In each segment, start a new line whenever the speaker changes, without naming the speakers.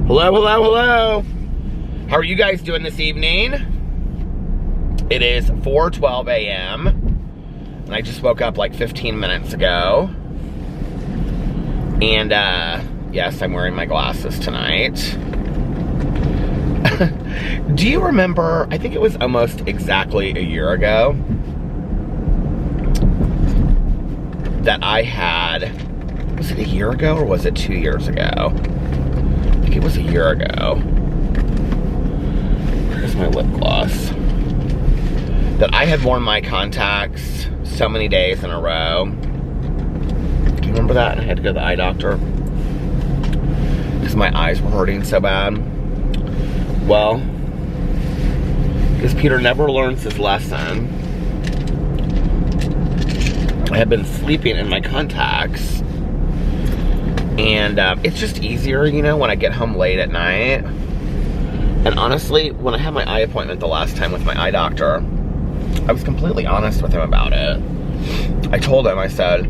Hello, hello, hello. How are you guys doing this evening? It is 4:12 a.m. and I just woke up like 15 minutes ago. And yes, I'm wearing my glasses tonight. Do you remember, I think it was almost exactly a year ago that I had, was it a year ago or was it 2 years ago? I think it was a year ago. Where's my lip gloss? That I had worn my contacts so many days in a row. Do you remember that? I had to go to the eye doctor because my eyes were hurting so bad. Well, because Peter never learns his lesson, I have been sleeping in my contacts, and it's just easier, you know, when I get home late at night. And honestly, when I had my eye appointment the last time with my eye doctor, I was completely honest with him about it. I told him, I said,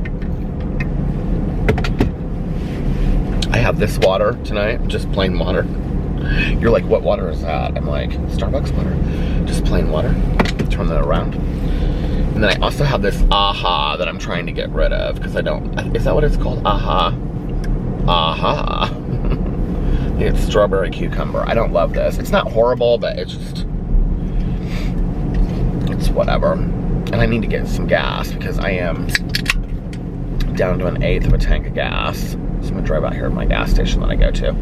I have this water tonight, just plain water. You're like, what water is that? I'm like, Starbucks water, just plain water. Turn that around. And then I also have this AHA that I'm trying to get rid of because I don't, is that what it's called? AHA. AHA. It's strawberry cucumber. I don't love this. It's not horrible, but it's just, it's whatever. And I need to get some gas because I am down to 1/8 of a tank of gas. So I'm gonna drive out here to my gas station that I go to.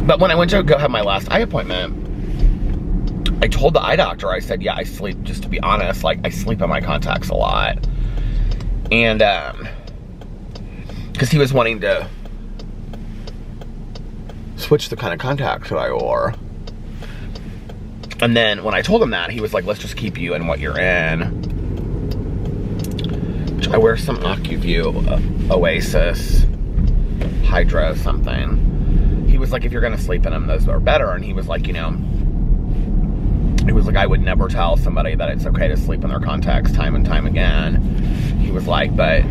But when I went to go have my last eye appointment, I told the eye doctor, I said, yeah, I sleep, just to be honest, like I sleep in my contacts a lot. And, because he was wanting to switch the kind of contacts that I wore. And then when I told him that, he was like, let's just keep you in what you're in. Which I wear some AccuView Oasis Hydro something. He was like, if you're gonna sleep in them, those are better. And he was like, you know, he was like, I would never tell somebody that it's okay to sleep in their contacts time and time again. He was like, but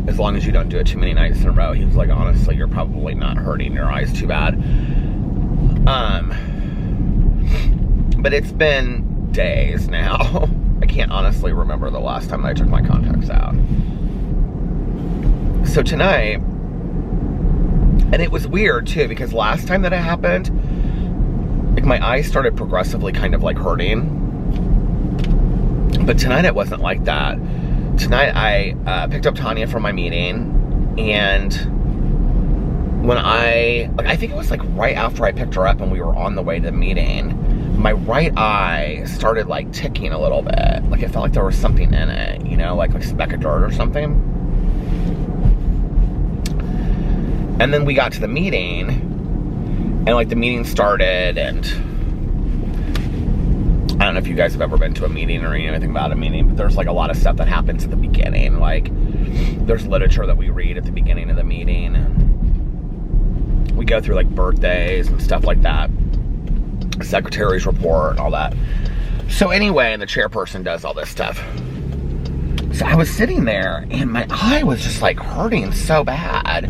as long as you don't do it too many nights in a row, he was like, honestly, you're probably not hurting your eyes too bad. But it's been days now. I can't honestly remember the last time I took my contacts out. So tonight, and it was weird too, because last time that it happened, like my eyes started progressively kind of like hurting. But tonight it wasn't like that. Tonight I picked up Tanya from my meeting, and when I think it was like right after I picked her up and we were on the way to the meeting, my right eye started like ticking a little bit. Like it felt like there was something in it, you know, like a speck of dirt or something. And then we got to the meeting, and like the meeting started, and I don't know if you guys have ever been to a meeting or anything about a meeting, but there's like a lot of stuff that happens at the beginning. Like there's literature that we read at the beginning of the meeting. We go through like birthdays and stuff like that, secretary's report and all that. So anyway, and the chairperson does all this stuff. So I was sitting there and my eye was just like hurting so bad,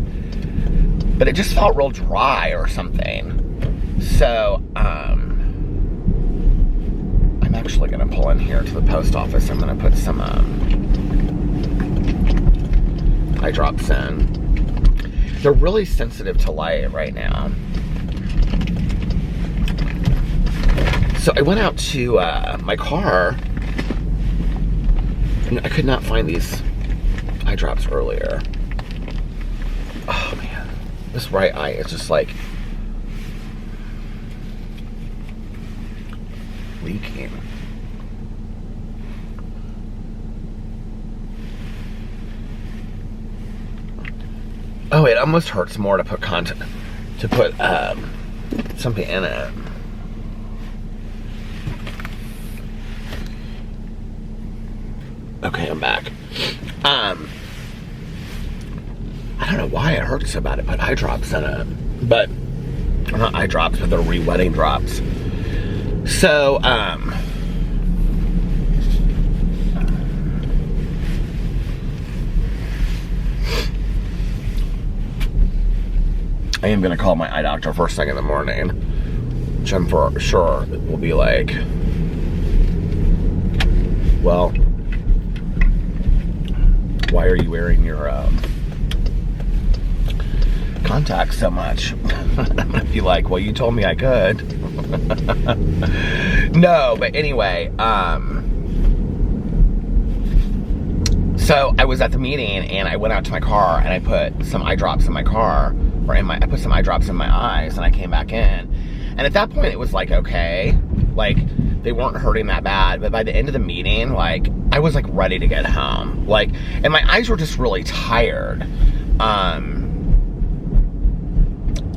but it just felt real dry or something. So, I'm actually gonna pull in here to the post office. I'm gonna put some, eye drops in. They're really sensitive to light right now. So I went out to, my car, and I could not find these eye drops earlier. Oh man, this right eye is just like leaking. Oh, it almost hurts more to put something in it. Okay, I'm back. I don't know why it hurts so bad to put eye drops in it, but not eye drops, but they're re-wetting drops. So, I am going to call my eye doctor first thing in the morning, which I'm for sure will be like, well, why are you wearing your contacts so much? I'm going to be like, well, you told me I could. No, but anyway, so I was at the meeting and I went out to my car and I put some eye drops in my car, or I put some eye drops in my eyes, and I came back in. And at that point it was like, okay, like they weren't hurting that bad. But by the end of the meeting, like I was like ready to get home. Like, and my eyes were just really tired.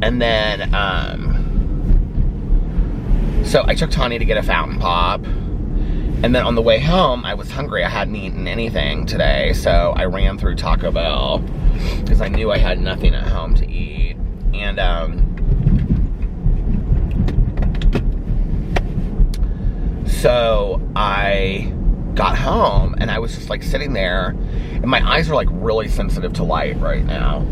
And then, so I took Tanya to get a fountain pop. And then on the way home, I was hungry. I hadn't eaten anything today, so I ran through Taco Bell because I knew I had nothing at home to eat. And so I got home and I was just like sitting there, and my eyes are like really sensitive to light right now,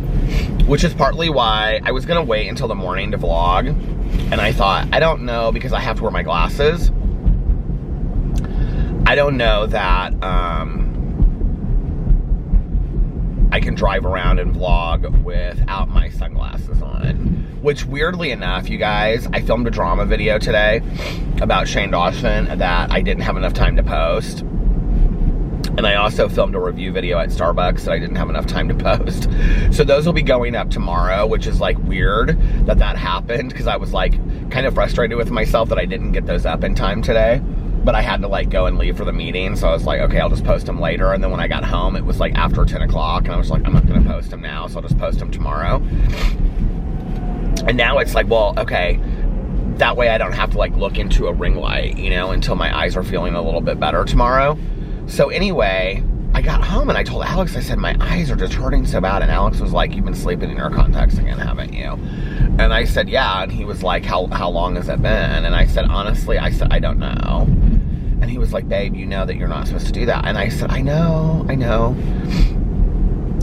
which is partly why I was gonna wait until the morning to vlog. And I thought, I don't know, because I have to wear my glasses. I don't know that I can drive around and vlog without my sunglasses on. Which, weirdly enough, you guys, I filmed a drama video today about Shane Dawson that I didn't have enough time to post. And I also filmed a review video at Starbucks that I didn't have enough time to post. So those will be going up tomorrow, which is like weird that that happened, because I was like kind of frustrated with myself that I didn't get those up in time today. But I had to like go and leave for the meeting, so I was like, okay, I'll just post them later. And then when I got home, it was like after 10 o'clock, and I was like, I'm not gonna post them now, so I'll just post them tomorrow. And now it's like, well, okay, that way I don't have to like look into a ring light, you know, until my eyes are feeling a little bit better tomorrow. So anyway, I got home and I told Alex, I said, my eyes are just hurting so bad. And Alex was like, you've been sleeping in your contacts again, haven't you? And I said, yeah. And he was like, how long has it been? And I said, honestly, I don't know. And he was like, babe, you know that you're not supposed to do that. And I said, I know.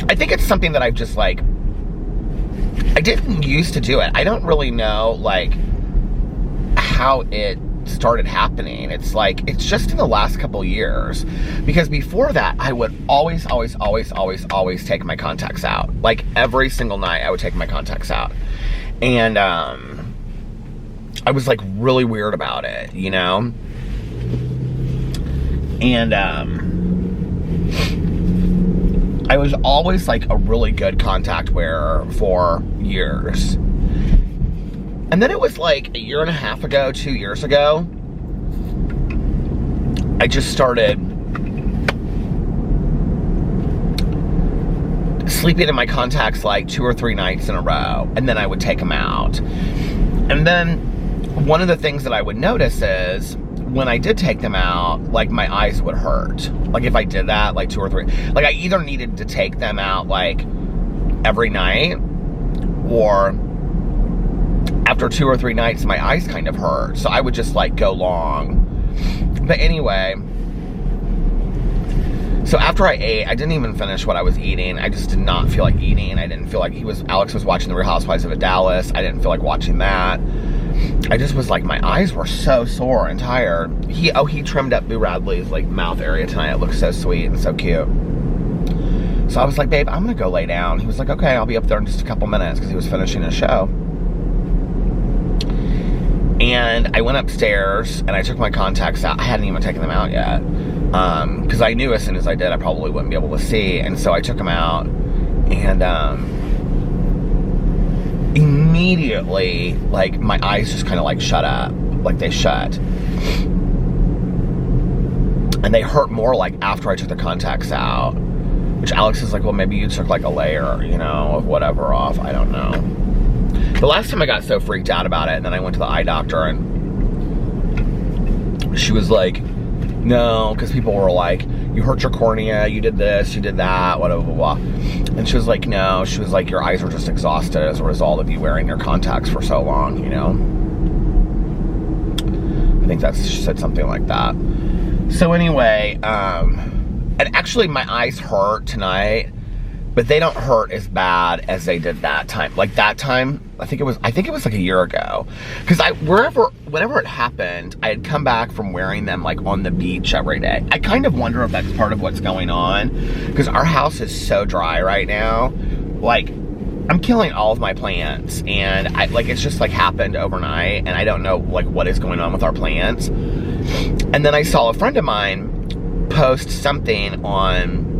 I think it's something that I've just like, I didn't used to do it. I don't really know like how it started happening. It's like, it's just in the last couple years, because before that I would always take my contacts out. Like every single night I would take my contacts out. And I was like really weird about it, you know? And I was always like a really good contact wearer for years. And then it was like a year and a half ago, 2 years ago, I just started sleeping in my contacts like 2 or 3 nights in a row, and then I would take them out. And then one of the things that I would notice is when I did take them out, like my eyes would hurt. Like if I did that like 2 or 3, like I either needed to take them out like every night, or after 2 or 3 nights my eyes kind of hurt. So I would just like go long. But anyway, so after I ate, I didn't even finish what I was eating. I just did not feel like eating. I didn't feel like Alex was watching The Real Housewives of Dallas. I didn't feel like watching that. I just was like, my eyes were so sore and tired. He trimmed up Boo Radley's like mouth area tonight. It looked so sweet and so cute. So I was like, babe, I'm gonna go lay down. He was like, okay, I'll be up there in just a couple minutes, because he was finishing his show. And I went upstairs and I took my contacts out. I hadn't even taken them out yet, because I knew as soon as I did, I probably wouldn't be able to see. And so I took them out, and immediately, like, my eyes just kind of like shut up, like they shut. And they hurt more like after I took the contacts out, which Alex is like, well, maybe you took like a layer, you know, of whatever off. I don't know. The last time I got so freaked out about it, and then I went to the eye doctor, and she was like, no, because people were like, you hurt your cornea, you did this, you did that, blah, blah, blah. And she was like, no, she was like, your eyes are just exhausted as a result of you wearing your contacts for so long, you know? I think she said something like that. So anyway, and actually my eyes hurt tonight but they don't hurt as bad as they did that time. Like that time, I think it was like a year ago. Because whenever it happened, I had come back from wearing them like on the beach every day. I kind of wonder if that's part of what's going on. Because our house is so dry right now. Like, I'm killing all of my plants. And it's just like happened overnight. And I don't know like what is going on with our plants. And then I saw a friend of mine post something on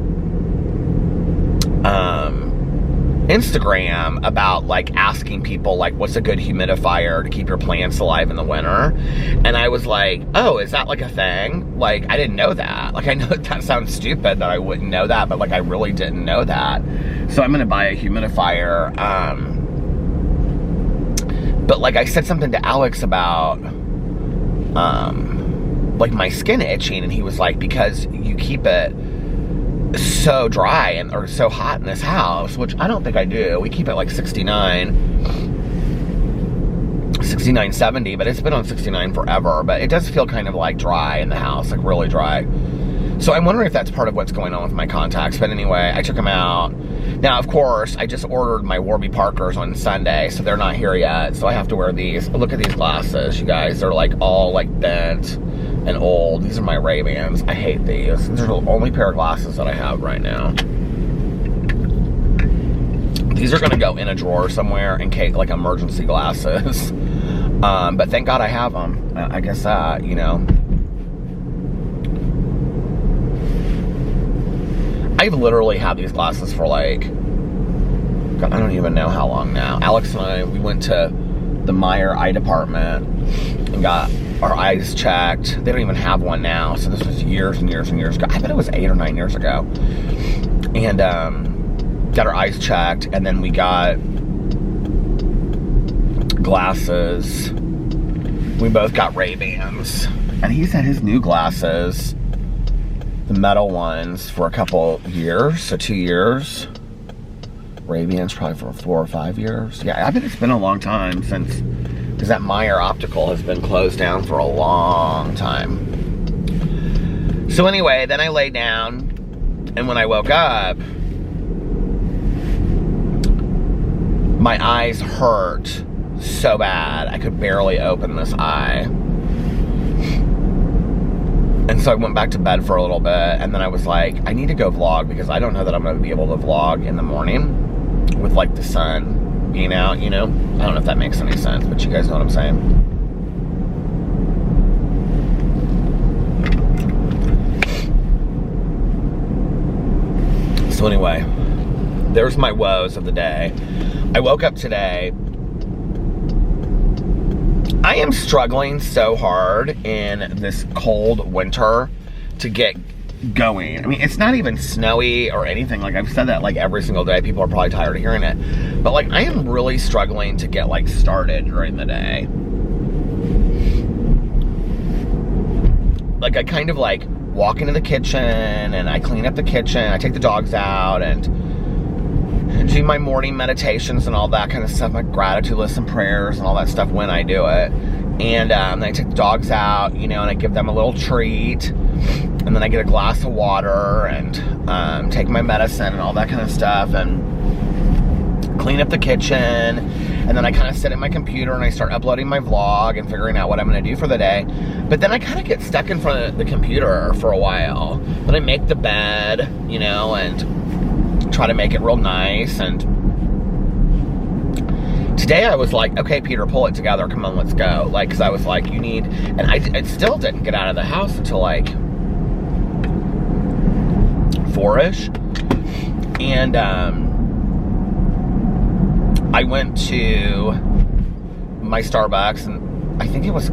Instagram about like asking people like what's a good humidifier to keep your plants alive in the winter. And I was like, oh, is that like a thing? Like, I didn't know that. Like, I know that sounds stupid that I wouldn't know that, but like I really didn't know that. So I'm gonna buy a humidifier. But like I said something to Alex about like my skin itching, and he was like, because you keep it so dry or so hot in this house, which I don't think I do. We keep it like 69, 70, but it's been on 69 forever. But it does feel kind of like dry in the house, like really dry. So I'm wondering if that's part of what's going on with my contacts. But anyway, I took them out. Now, of course, I just ordered my Warby Parkers on Sunday, so they're not here yet. So I have to wear these. Look at these glasses, you guys. They're like all like bent and old. These are my Ray-Bans. I hate these. These are the only pair of glasses that I have right now. These are gonna go in a drawer somewhere in case, like emergency glasses. But thank God I have them. I guess that, you know. I've literally had these glasses for like, God, I don't even know how long now. Alex and I, we went to the Meyer eye department and got our eyes checked. They don't even have one now. So this was years and years and years ago. I bet it was 8 or 9 years ago. And got our eyes checked. And then we got glasses. We both got Ray-Bans. And he's had his new glasses, the metal ones, for a couple years. So 2 years. Ray-Bans probably for 4 or 5 years. Yeah, I bet it's been a long time since, because that Meyer Optical has been closed down for a long time. So anyway, then I lay down, and when I woke up, my eyes hurt so bad I could barely open this eye. And so I went back to bed for a little bit, and then I was like, I need to go vlog, because I don't know that I'm going to be able to vlog in the morning with like the sun being out, you know? I don't know if that makes any sense, but you guys know what I'm saying. So anyway, there's my woes of the day. I woke up today. I am struggling so hard in this cold winter to get going. I mean, it's not even snowy or anything. Like, I've said that like every single day. People are probably tired of hearing it. But like, I am really struggling to get like started during the day. Like, I kind of like walk into the kitchen and I clean up the kitchen. I take the dogs out and do my morning meditations and all that kind of stuff, my gratitude list and prayers and all that stuff when I do it. And then I take the dogs out, you know, and I give them a little treat. And then I get a glass of water and take my medicine and all that kind of stuff and clean up the kitchen. And then I kind of sit at my computer and I start uploading my vlog and figuring out what I'm going to do for the day. But then I kind of get stuck in front of the computer for a while. Then I make the bed, you know, and try to make it real nice. And today I was like, okay, Peter, pull it together. Come on, let's go. Like, because I was like, you need... And I still didn't get out of the house until like 4-ish. And I went to my Starbucks, and I think it was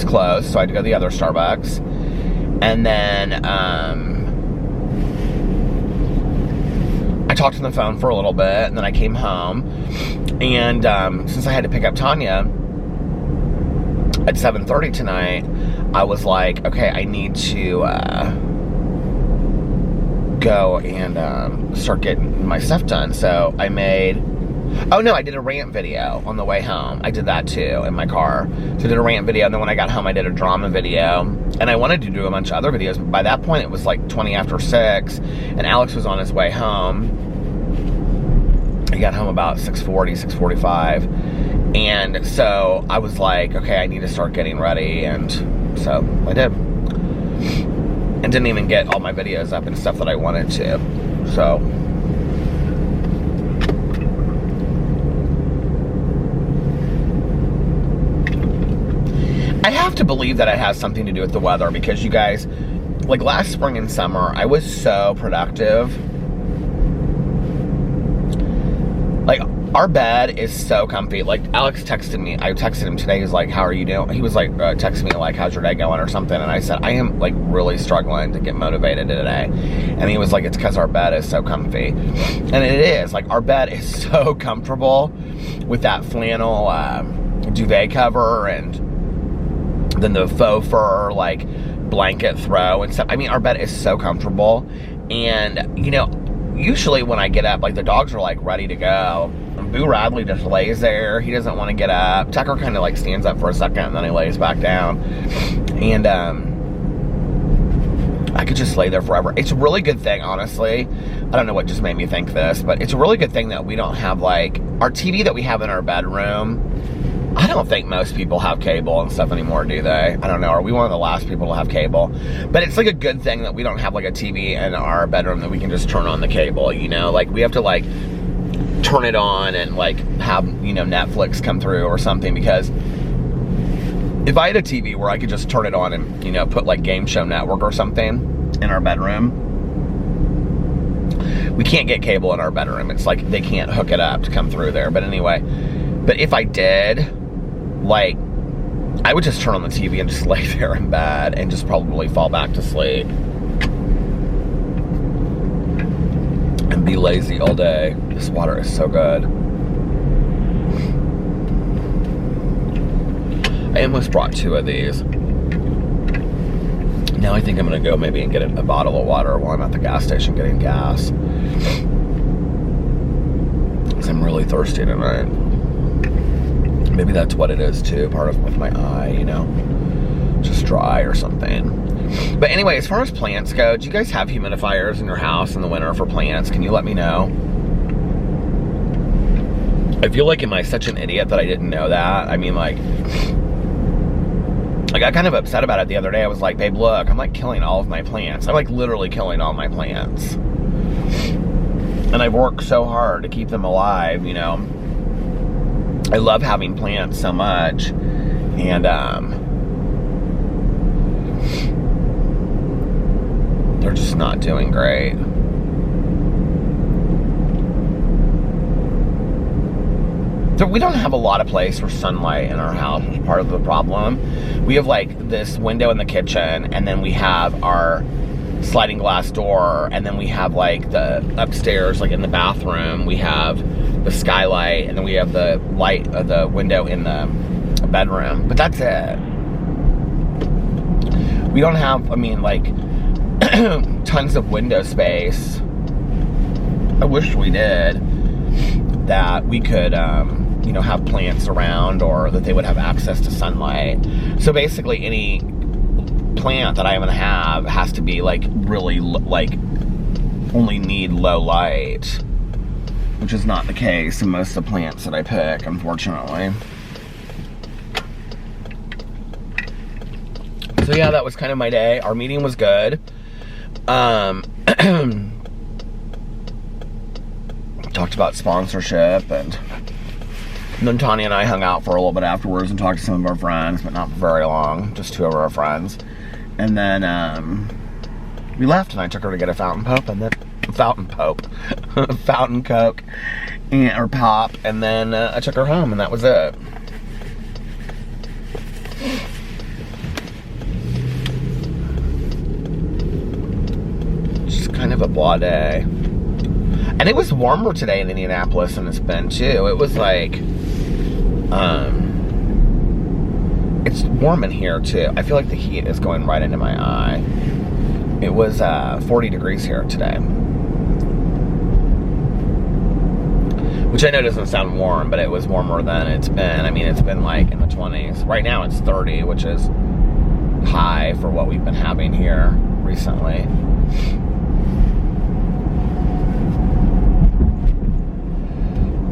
closed, so I had to go to the other Starbucks. And then I talked on the phone for a little bit, and then I came home. And since I had to pick up Tanya at 7:30 tonight, I was like, okay, I need to go and start getting my stuff done. So I made... Oh no, I did a rant video on the way home. I did that too in my car. So I did a rant video, and then when I got home I did a drama video. And I wanted to do a bunch of other videos, but by that point it was like 20 after 6, and Alex was on his way home. He got home about 6:40, 6:45. And so I was like, okay, I need to start getting ready. And so I did. And didn't even get all my videos up and stuff that I wanted to. So I have to believe that it has something to do with the weather, because you guys, like last spring and summer, I was so productive. Like, our bed is so comfy. Like, Alex texted me. I texted him today. He's like, how are you doing? He was like, texting me like, how's your day going or something? And I said, I am like really struggling to get motivated today. And he was like, it's because our bed is so comfy. And it is. Like, our bed is so comfortable with that flannel duvet cover, and then the faux fur like blanket throw and stuff. I mean, our bed is so comfortable. And, you know, usually when I get up, like the dogs are like ready to go. Boo Radley just lays there. He doesn't want to get up. Tucker kind of like stands up for a second and then he lays back down. And I could just lay there forever. It's a really good thing, honestly. I don't know what just made me think this, but it's a really good thing that we don't have like our TV that we have in our bedroom. I don't think most people have cable and stuff anymore, do they? I don't know. Are we one of the last people to have cable? But it's like a good thing that we don't have like a TV in our bedroom that we can just turn on the cable, you know? Like, we have to like turn it on and like have, you know, Netflix come through or something, because if I had a TV where I could just turn it on and, you know, put like Game Show Network or something in our bedroom, we can't get cable in our bedroom. It's like they can't hook it up to come through there. But anyway, but if I did, like, I would just turn on the TV and just lay there in bed and just probably fall back to sleep and be lazy all day. This water is so good. I almost brought 2 of these. Now I think I'm gonna go maybe and get a bottle of water while I'm at the gas station getting gas, because I'm really thirsty tonight. Maybe that's what it is too, part of with my eye, you know, just dry or something. But anyway, as far as plants go, do you guys have humidifiers in your house in the winter for plants? Can you let me know? I feel like, am I such an idiot that I didn't know that? I mean, like I got kind of upset about it the other day. I was like, babe, look, I'm like killing all of my plants. I'm like literally killing all my plants. And I've worked so hard to keep them alive, you know. I love having plants so much. And they're just not doing great. So we don't have a lot of place for sunlight in our house, which is part of the problem. We have like this window in the kitchen, and then we have our sliding glass door, and then we have like the upstairs, like in the bathroom, we have the skylight, and then we have the light of the window in the bedroom. But that's it. We don't have, I mean, like tons of window space. I wish we did, that we could you know, have plants around, or that they would have access to sunlight. So basically any plant that I'm gonna have has to be like really like only need low light, which is not the case in most of the plants that I pick, unfortunately. So yeah, that was kind of my day. Our meeting was good. Talked about sponsorship, and then Tanya and I hung out for a little bit afterwards and talked to some of our friends, but not for very long, just 2 of our friends. And then we left, and I took her to get a fountain Coke, and then fountain Coke, or pop, and then I took her home, and that was it. Just kind of a blah day. And it was warmer today in Indianapolis than it's been too. It was like, it's warm in here too. I feel like the heat is going right into my eye. It was 40 degrees here today. Which I know doesn't sound warm, but it was warmer than it's been. I mean, it's been like in the 20s. Right now it's 30, which is high for what we've been having here recently.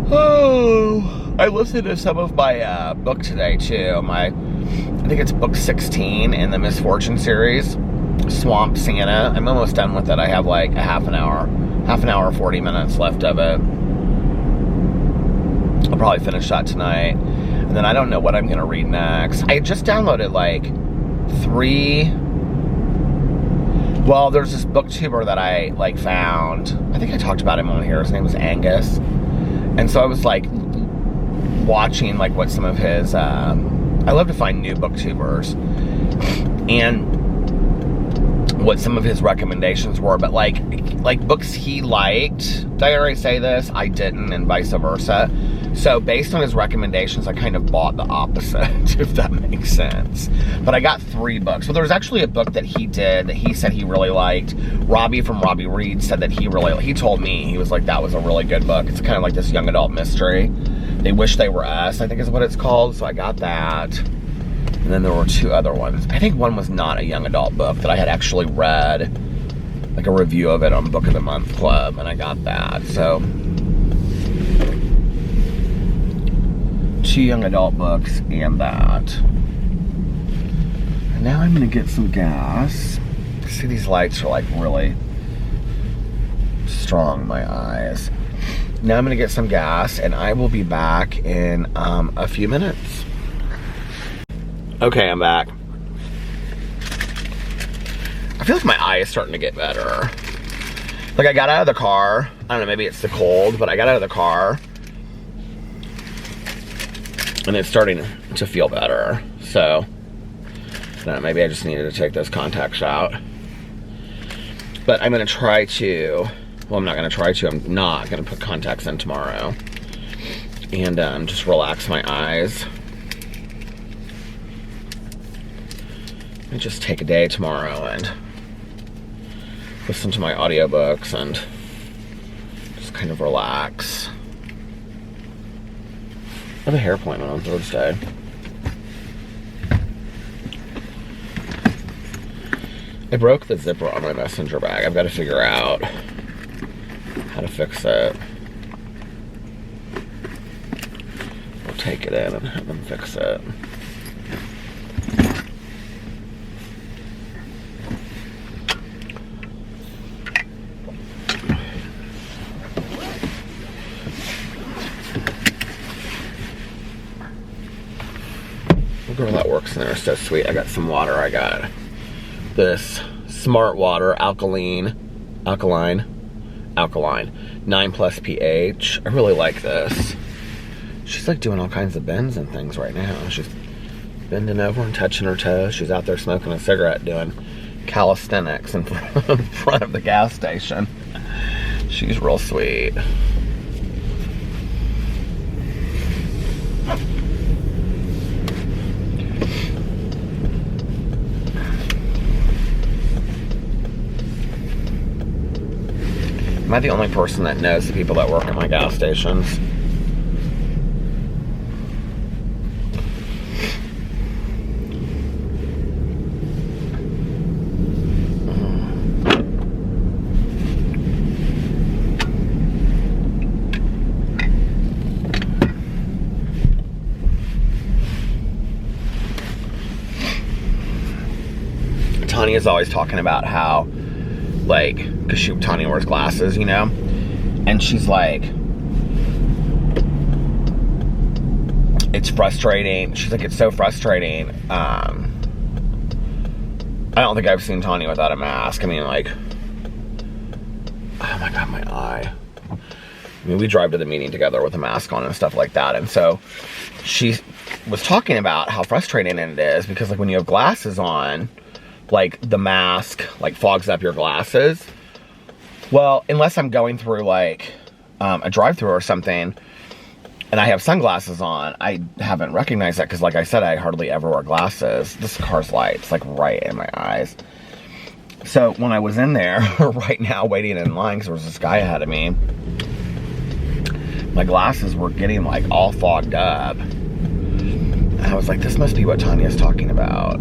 Oh, I listened to some of my book today too. I think it's book 16 in the Misfortune series, Swamp Santa. I'm almost done with it. I have like a half an hour, 40 minutes left of it. I'll probably finish that tonight. And then I don't know what I'm going to read next. I just downloaded like 3. Well, there's this booktuber that I like found. I think I talked about him on here. His name was Angus. And so I was like watching like what some of his, I love to find new booktubers and what some of his recommendations were, but like books he liked, dare I say this, I didn't, and vice versa. So based on his recommendations, I kind of bought the opposite, if that makes sense. But I got 3 books. Well, there was actually a book that he did that he said he really liked. Robbie from Robbie Reed said that he told me, he was like, that was a really good book. It's kind of like this young adult mystery. They Wish They Were Us, I think is what it's called. So I got that. And then there were 2 other ones. I think one was not a young adult book that I had actually read, like a review of it on Book of the Month Club, and I got that. So 2 young adult books and that. And now I'm gonna get some gas. See, these lights are like really strong in my eyes. Now I'm gonna get some gas and I will be back in a few minutes. Okay, I'm back. I feel like my eye is starting to get better. Like I got out of the car, I don't know, maybe it's the cold, but I got out of the car and it's starting to feel better. So, I don't know, maybe I just needed to take those contacts out. But I'm gonna try to, well, I'm not gonna try to, I'm not gonna put contacts in tomorrow. And just relax my eyes. And just take a day tomorrow and listen to my audiobooks and just kind of relax. I have a hair appointment on Thursday. I broke the zipper on my messenger bag. I've got to figure out how to fix it. I'll take it in and have them fix it. The girl that works in there is so sweet. I got some water. I got this Smart Water alkaline 9+ pH. I really like this. She's like doing all kinds of bends and things right now. She's bending over and touching her toes. She's out there smoking a cigarette doing calisthenics in front of the gas station. She's real sweet. Am I the only person that knows the people that work at my gas stations? Tanya's always talking about how, like, because Tanya wears glasses, you know, and she's like, it's frustrating. She's like, it's so frustrating. I don't think I've seen Tanya without a mask. I mean, like, oh my God, my eye. I mean, we drive to the meeting together with a mask on and stuff like that. And so she was talking about how frustrating it is because, like, when you have glasses on, like, the mask, like, fogs up your glasses. Well, unless I'm going through, like, a drive-thru or something, and I have sunglasses on, I haven't recognized that because, like I said, I hardly ever wear glasses. This car's light's, like, right in my eyes. So, when I was in there, right now, waiting in line, because there was this guy ahead of me, my glasses were getting, like, all fogged up. And I was like, this must be what Tanya's talking about.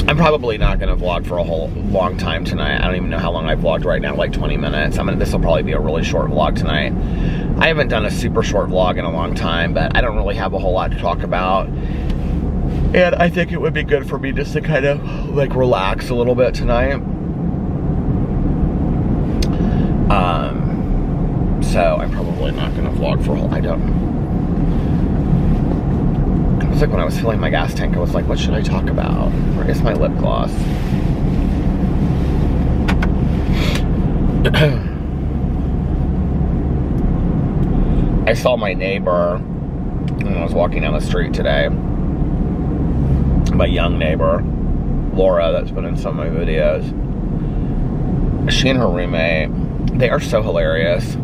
I'm probably not going to vlog for a whole long time tonight. I don't even know how long I've vlogged right now, like 20 minutes. This will probably be a really short vlog tonight. I haven't done a super short vlog in a long time, but I don't really have a whole lot to talk about. And I think it would be good for me just to kind of like relax a little bit tonight. So I'm probably not going to vlog for a whole, I don't know. It was like when I was filling my gas tank, I was like, what should I talk about? Where is my lip gloss? I saw my neighbor when I was walking down the street today. My young neighbor, Laura, that's been in some of my videos. She and her roommate, they are so hilarious.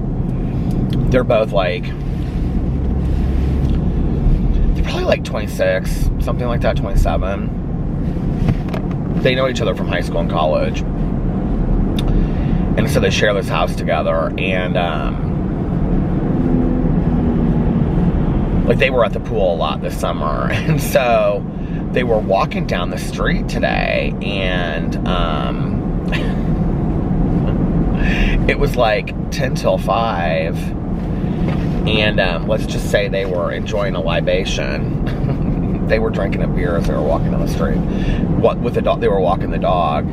They're both like, they're probably like 26, something like that, 27. They know each other from high school and college. And so they share this house together. And like they were at the pool a lot this summer. And so they were walking down the street today, and it was like 10 till 5. And let's just say they were enjoying a libation. They were drinking a beer as they were walking down the street. With the dog, they were walking the dog.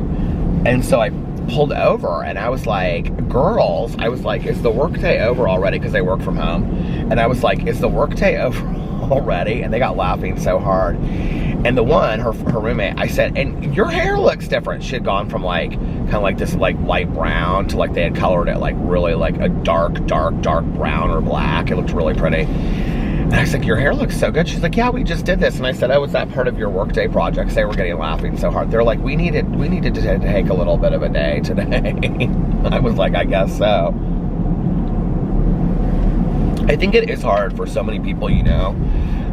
And so I pulled over, and I was like, girls, I was like, is the workday over already? Because they work from home. And I was like, is the workday over already? And they got laughing so hard. And the one, her roommate, I said, and your hair looks different. She had gone from like, kind of like this like light brown to like they had colored it like really like a dark brown or black. It looked really pretty. And I was like, your hair looks so good. She's like, yeah, we just did this. And I said, oh, was that part of your workday projects? They were getting laughing so hard. They're like, we needed to take a little bit of a day today. I was like, I guess so. I think it is hard for so many people, you know,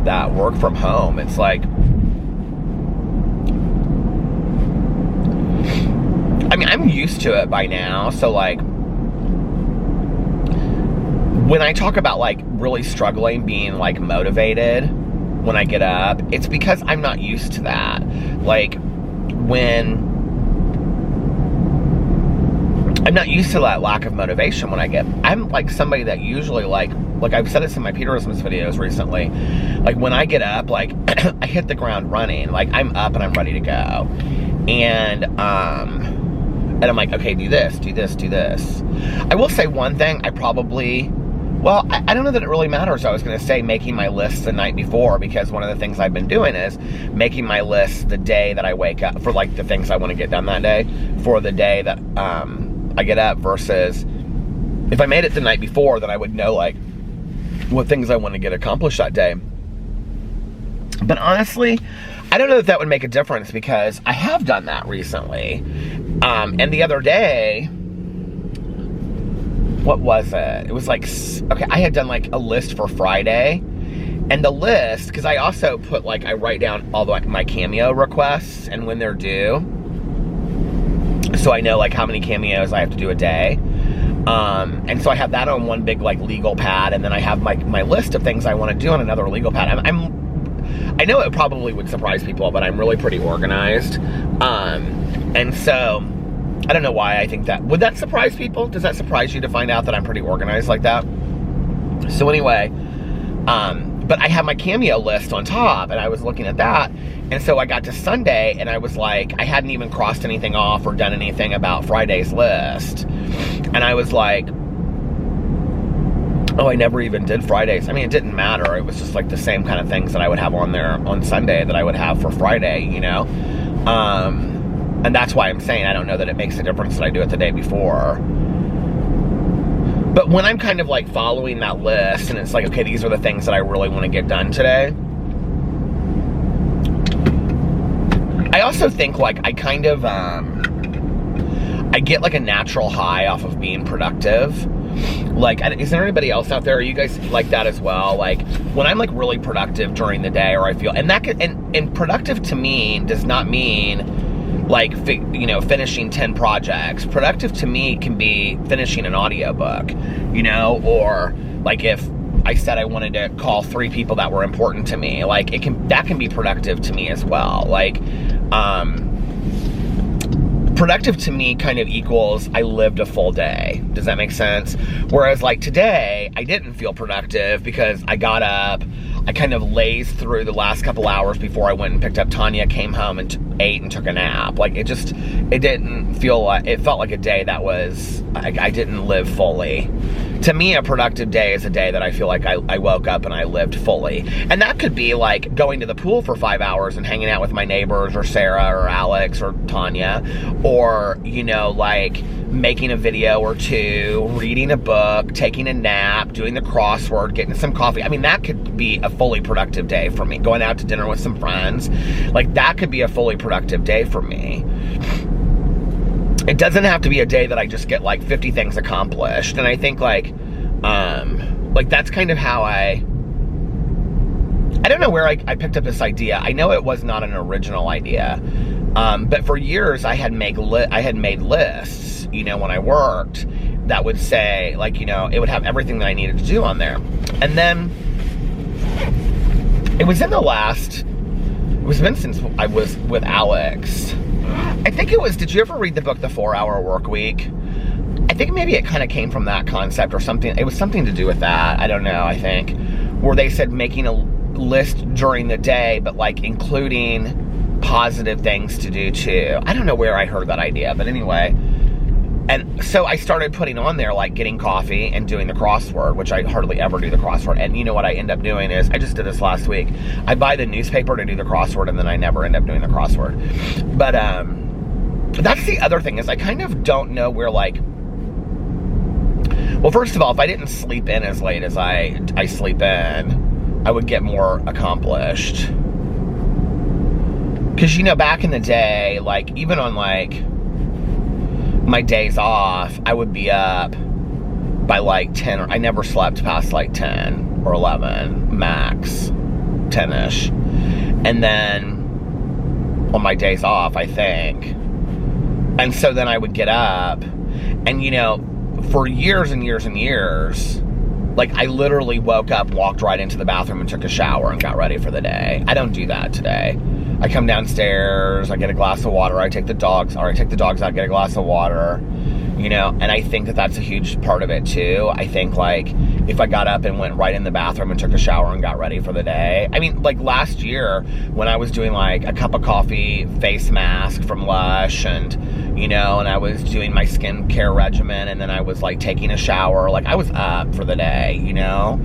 that work from home. It's like, I mean, I'm used to it by now. So like, when I talk about like really struggling being like motivated when I get up, it's because I'm not used to that. Like when I'm not used to that lack of motivation when I'm like somebody that usually like I've said this in my Peterisms videos recently, like when I get up, like I hit the ground running, like I'm up and I'm ready to go. And I'm like, okay, do this. I will say one thing, I don't know that it really matters. I was going to say making my list the night before, because one of the things I've been doing is making my list the day that I wake up for like the things I want to get done that day for the day that I get up, versus if I made it the night before, then I would know like what things I want to get accomplished that day. But honestly, I don't know if that would make a difference, because I have done that recently. And the other day, what was it? It was like, okay, I had done like a list for Friday. And the list, because I also put like, I write down all the, like, my cameo requests and when they're due. So I know like how many cameos I have to do a day. And so I have that on one big like legal pad. And then I have my list of things I want to do on another legal pad. I know it probably would surprise people, but I'm really pretty organized. And so, I don't know why I think that. Would that surprise people? Does that surprise you to find out that I'm pretty organized like that? So anyway, but I have my cameo list on top, and I was looking at that. And so I got to Sunday, and I was like, I hadn't even crossed anything off or done anything about Friday's list. And I was like, oh, I never even did Fridays. I mean, it didn't matter. It was just like the same kind of things that I would have on there on Sunday that I would have for Friday, you know? And that's why I'm saying I don't know that it makes a difference that I do it the day before. But when I'm kind of like following that list, and it's like, okay, these are the things that I really want to get done today. I also think like I kind of, I get like a natural high off of being productive. Like, is there anybody else out there? Are you guys like that as well? Like, when I'm like really productive during the day, or I feel, and that could, and productive to me does not mean like, you know, finishing 10 projects. Productive to me can be finishing an audiobook, you know, or like if I said I wanted to call 3 people that were important to me, like that can be productive to me as well. Like, productive to me kind of equals I lived a full day. Does that make sense? Whereas like today, I didn't feel productive because I got up, I kind of lazed through the last couple hours before I went and picked up Tanya, came home and ate and took a nap. Like it didn't feel like, it felt like a day that was, I didn't live fully. To me, a productive day is a day that I feel like I woke up and I lived fully. And that could be like going to the pool for 5 hours and hanging out with my neighbors or Sarah or Alex or Tanya, or, you know, like making a video or two, reading a book, taking a nap, doing the crossword, getting some coffee. I mean, that could be a fully productive day for me. Going out to dinner with some friends, like that could be a fully productive day for me. It doesn't have to be a day that I just get like 50 things accomplished. And I think like that's kind of how I don't know where I picked up this idea. I know it was not an original idea. But for years I had made lists, you know, when I worked that would say like, you know, it would have everything that I needed to do on there. And then it was been since I was with Alex. I think it was, did you ever read the book, The 4-Hour Workweek? I think maybe it kind of came from that concept or something. It was something to do with that. I don't know, I think. Where they said making a list during the day, but like including positive things to do too. I don't know where I heard that idea, but anyway. And so I started putting on there like getting coffee and doing the crossword, which I hardly ever do the crossword. And you know what I end up doing is, I just did this last week. I buy the newspaper to do the crossword and then I never end up doing the crossword. But that's the other thing is I kind of don't know where like, well, first of all, if I didn't sleep in as late as I sleep in, I would get more accomplished. Because, you know, back in the day, like even on like my days off, I would be up by like 10, or I never slept past like 10 or 11, max 10-ish. And then on my days off, I think. And so then I would get up and, you know, for years and years and years, like I literally woke up, walked right into the bathroom and took a shower and got ready for the day. I don't do that today. I come downstairs, I get a glass of water, I take the dogs out, get a glass of water, you know, and I think that that's a huge part of it too. I think like if I got up and went right in the bathroom and took a shower and got ready for the day. I mean, like last year when I was doing like a cup of coffee face mask from Lush and, you know, and I was doing my skincare regimen and then I was like taking a shower, like I was up for the day, you know,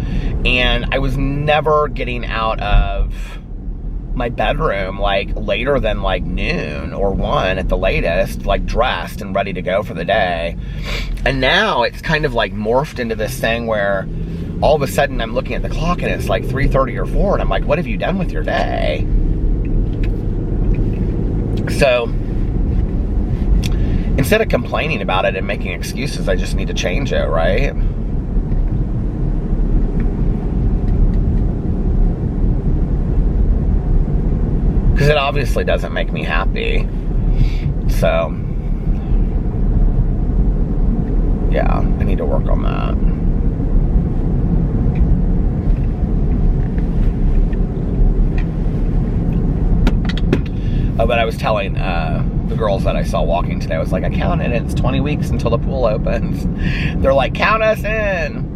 and I was never getting out of my bedroom like later than like noon or 1 at the latest, like dressed and ready to go for the day. And now it's kind of like morphed into this thing where all of a sudden I'm looking at the clock and it's like 3:30 or 4 and I'm like, what have you done with your day? So instead of complaining about it and making excuses, I just need to change it, right? Because it obviously doesn't make me happy. So, yeah, I need to work on that. Oh, but I was telling the girls that I saw walking today, I was like, I counted and it's 20 weeks until the pool opens. They're like, count us in.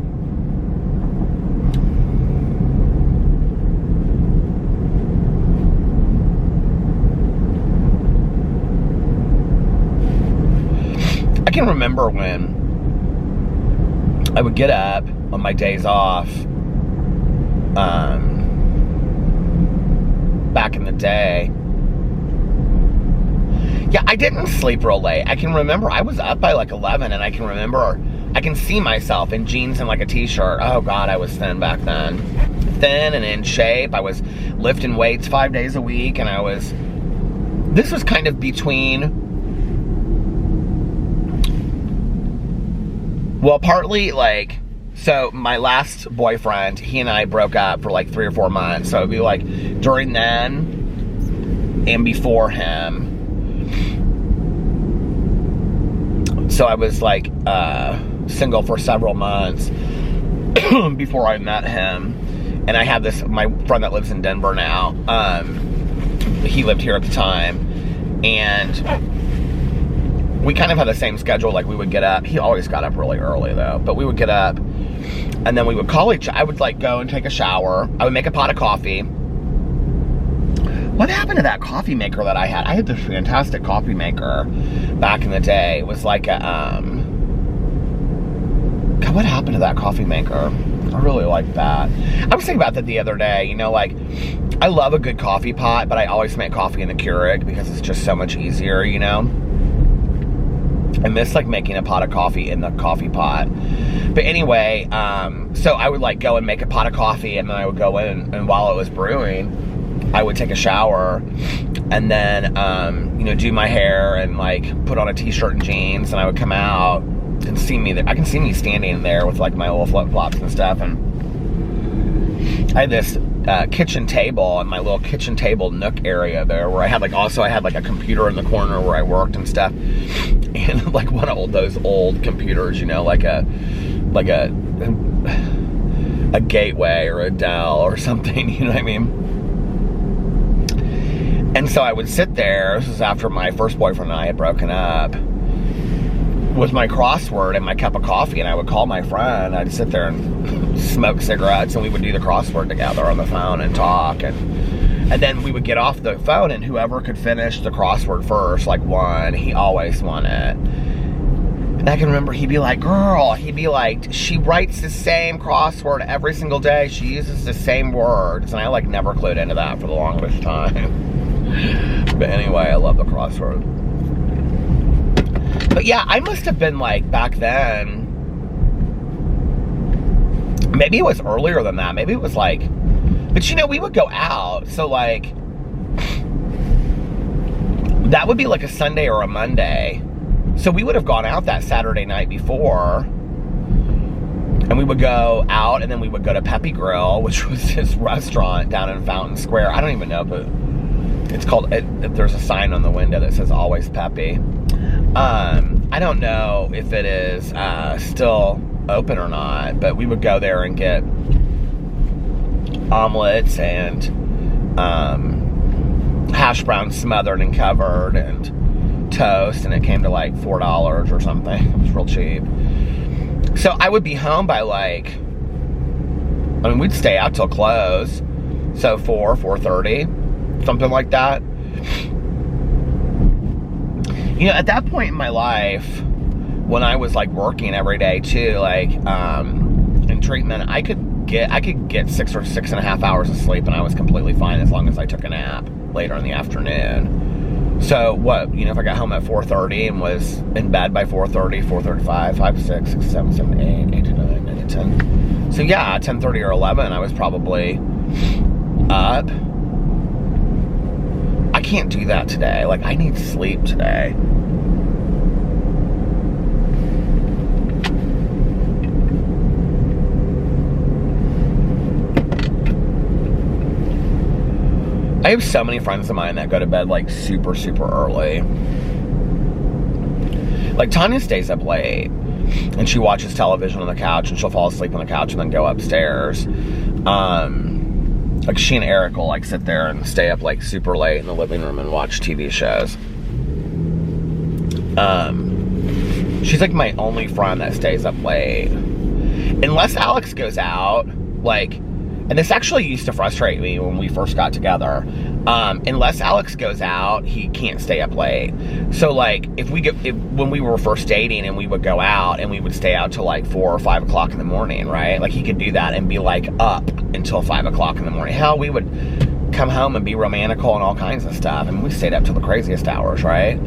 I can remember when I would get up on my days off, back in the day. Yeah, I didn't sleep real late. I can remember I was up by like 11 and I can remember, I can see myself in jeans and like a t-shirt. Oh God, I was thin back then. Thin and in shape. I was lifting weights 5 days a week and this was kind of between, well, partly like, so my last boyfriend, he and I broke up for like 3 or 4 months. So it'd be like during then and before him. So I was like single for several months before I met him. And I have my friend that lives in Denver now. He lived here at the time. And we kind of had the same schedule. Like, we would get up. He always got up really early, though. But we would get up, and then we would call each other. I would, like, go and take a shower. I would make a pot of coffee. What happened to that coffee maker that I had? I had this fantastic coffee maker back in the day. It was like a, God, what happened to that coffee maker? I really like that. I was thinking about that the other day. You know, like, I love a good coffee pot, but I always make coffee in the Keurig because it's just so much easier, you know? I miss, like, making a pot of coffee in the coffee pot. But anyway, so I would, like, go and make a pot of coffee, and then I would go in, and while it was brewing, I would take a shower, and then, you know, do my hair, and, like, put on a t-shirt and jeans, and I would come out and see me there. I can see me standing there with, like, my little flip-flops and stuff, and I had this kitchen table and my little kitchen table nook area there where I had, like, also I had, like, a computer in the corner where I worked and stuff, and, like, one of those old computers, you know, like a Gateway or a Dell or something, you know what I mean? And so I would sit there, this was after my first boyfriend and I had broken up, with my crossword and my cup of coffee, and I would call my friend. I'd sit there and smoke cigarettes, and we would do the crossword together on the phone and talk, and then we would get off the phone, and whoever could finish the crossword first, like, won. He always won it. And I can remember he'd be like, girl, he'd be like, she writes the same crossword every single day. She uses the same words. And I, like, never clued into that for the longest time. But anyway, I love the crossword. But yeah, I must have been, like, back then, maybe it was earlier than that. Maybe it was like, but you know, we would go out. So, like, that would be like a Sunday or a Monday. So we would have gone out that Saturday night before, and we would go out, and then we would go to Peppy Grill, which was this restaurant down in Fountain Square. I don't even know, but it's called, there's a sign on the window that says always Peppy. I don't know if it is still open or not, but we would go there and get omelets and hash browns smothered and covered and toast, and it came to like $4 or something. It was real cheap. So I would be home by, like, I mean, we'd stay out till close, so 4:30, something like that. You know, at that point in my life, when I was, like, working every day too, like, in treatment, I could get 6 or 6.5 hours of sleep, and I was completely fine as long as I took a nap later in the afternoon. So what, you know, if I got home at 4:30 and was in bed by 4:30, 4:35, 5, 6, 6, 7, 7, 8, 8 to 9, 9 to 10. So yeah, 10:30 or 11, I was probably up. I can't do that today. Like, I need sleep today. I have so many friends of mine that go to bed, like, super, super early. Like, Tanya stays up late, and she watches television on the couch, and she'll fall asleep on the couch and then go upstairs. Like, she and Eric will, like, sit there and stay up, like, super late in the living room and watch TV shows. She's, like, my only friend that stays up late. Unless Alex goes out, like, and this actually used to frustrate me when we first got together. Unless Alex goes out, he can't stay up late. So, like, when we were first dating and we would go out and we would stay out till like 4 or 5 o'clock in the morning, right? Like, he could do that and be, like, up until 5 o'clock in the morning. Hell, we would come home and be romantical and all kinds of stuff. And we stayed up till the craziest hours, right?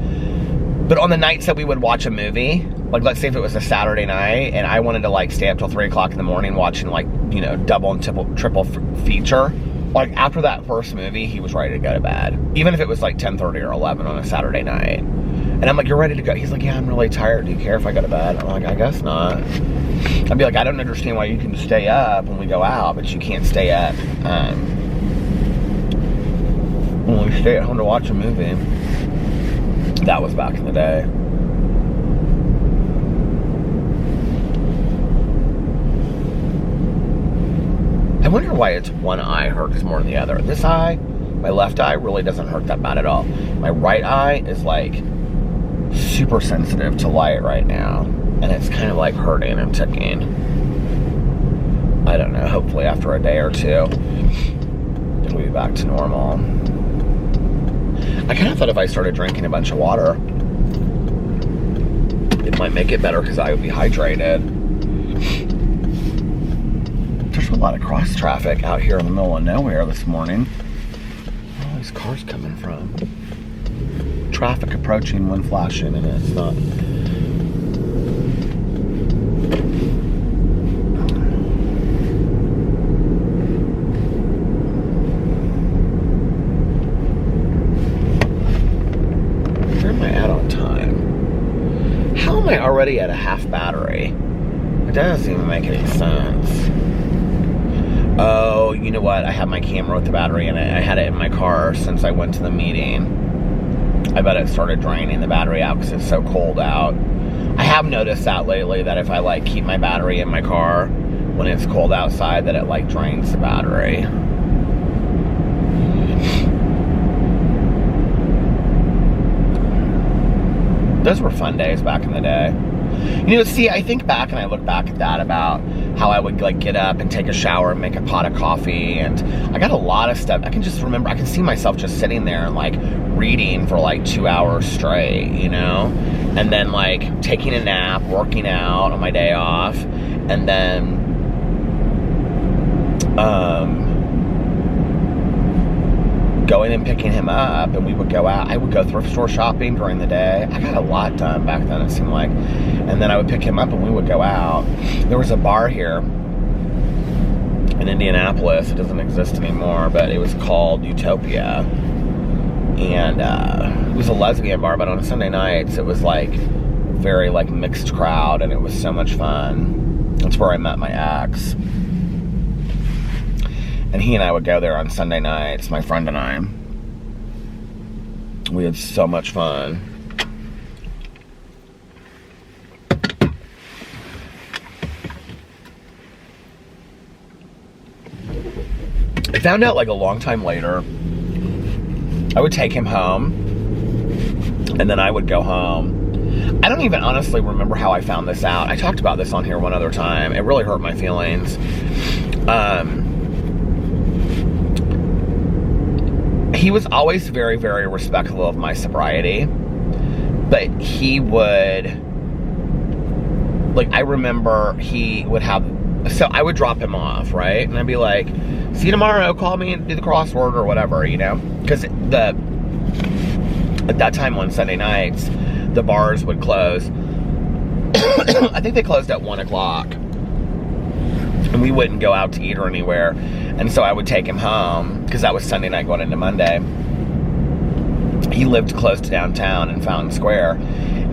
But on the nights that we would watch a movie, like, let's say if it was a Saturday night and I wanted to, like, stay up till 3 o'clock in the morning watching, like, you know, double and triple feature, like, after that first movie, he was ready to go to bed. Even if it was, like, 10:30 or 11 on a Saturday night. And I'm like, you're ready to go? He's like, yeah, I'm really tired. Do you care if I go to bed? I'm like, I guess not. I'd be like, I don't understand why you can stay up when we go out, but you can't stay up when we stay at home to watch a movie. That was back in the day. I wonder why it's one eye hurts more than the other. This eye, my left eye, really doesn't hurt that bad at all. My right eye is, like, super sensitive to light right now, and it's kind of like hurting and ticking. I don't know, hopefully after a day or two, it'll be back to normal. I kind of thought if I started drinking a bunch of water, it might make it better because I would be hydrated. There's a lot of cross traffic out here in the middle of nowhere this morning. Where are all these cars coming from? Traffic approaching, one flashing, and it's not. Where am I at on time? How am I already at a half battery? It doesn't even make any sense. Oh, you know what? I have my camera with the battery in it. I had it in my car since I went to the meeting. I bet it started draining the battery out because it's so cold out. I have noticed that lately, that if I like keep my battery in my car when it's cold outside, that it like drains the battery. Those were fun days back in the day. You know, see, I think back and I look back at that, about how I would like get up and take a shower and make a pot of coffee, and I got a lot of stuff. I can just remember, I can see myself just sitting there and like reading for like 2 hours straight, you know, and then like taking a nap, working out on my day off, and then going and picking him up, and we would go out. I would go thrift store shopping during the day. I got a lot done back then, it seemed like. And then I would pick him up and we would go out. There was a bar here in Indianapolis. It doesn't exist anymore, but it was called Utopia. And it was a lesbian bar, but on Sunday nights it was like very like mixed crowd, and it was so much fun. That's where I met my ex. And he and I would go there on Sunday nights, my friend and I. We had so much fun. I found out like a long time later, I would take him home, and then I would go home. I don't even honestly remember how I found this out. I talked about this on here one other time. It really hurt my feelings. He was always very, very respectful of my sobriety, but he would, like, I remember he would have, so I would drop him off, right? And I'd be like, see you tomorrow, call me and do the crossword or whatever, you know? Because at that time on Sunday nights, the bars would close. I think they closed at 1 o'clock. And we wouldn't go out to eat or anywhere. And so I would take him home, because that was Sunday night going into Monday. He lived close to downtown in Fountain Square.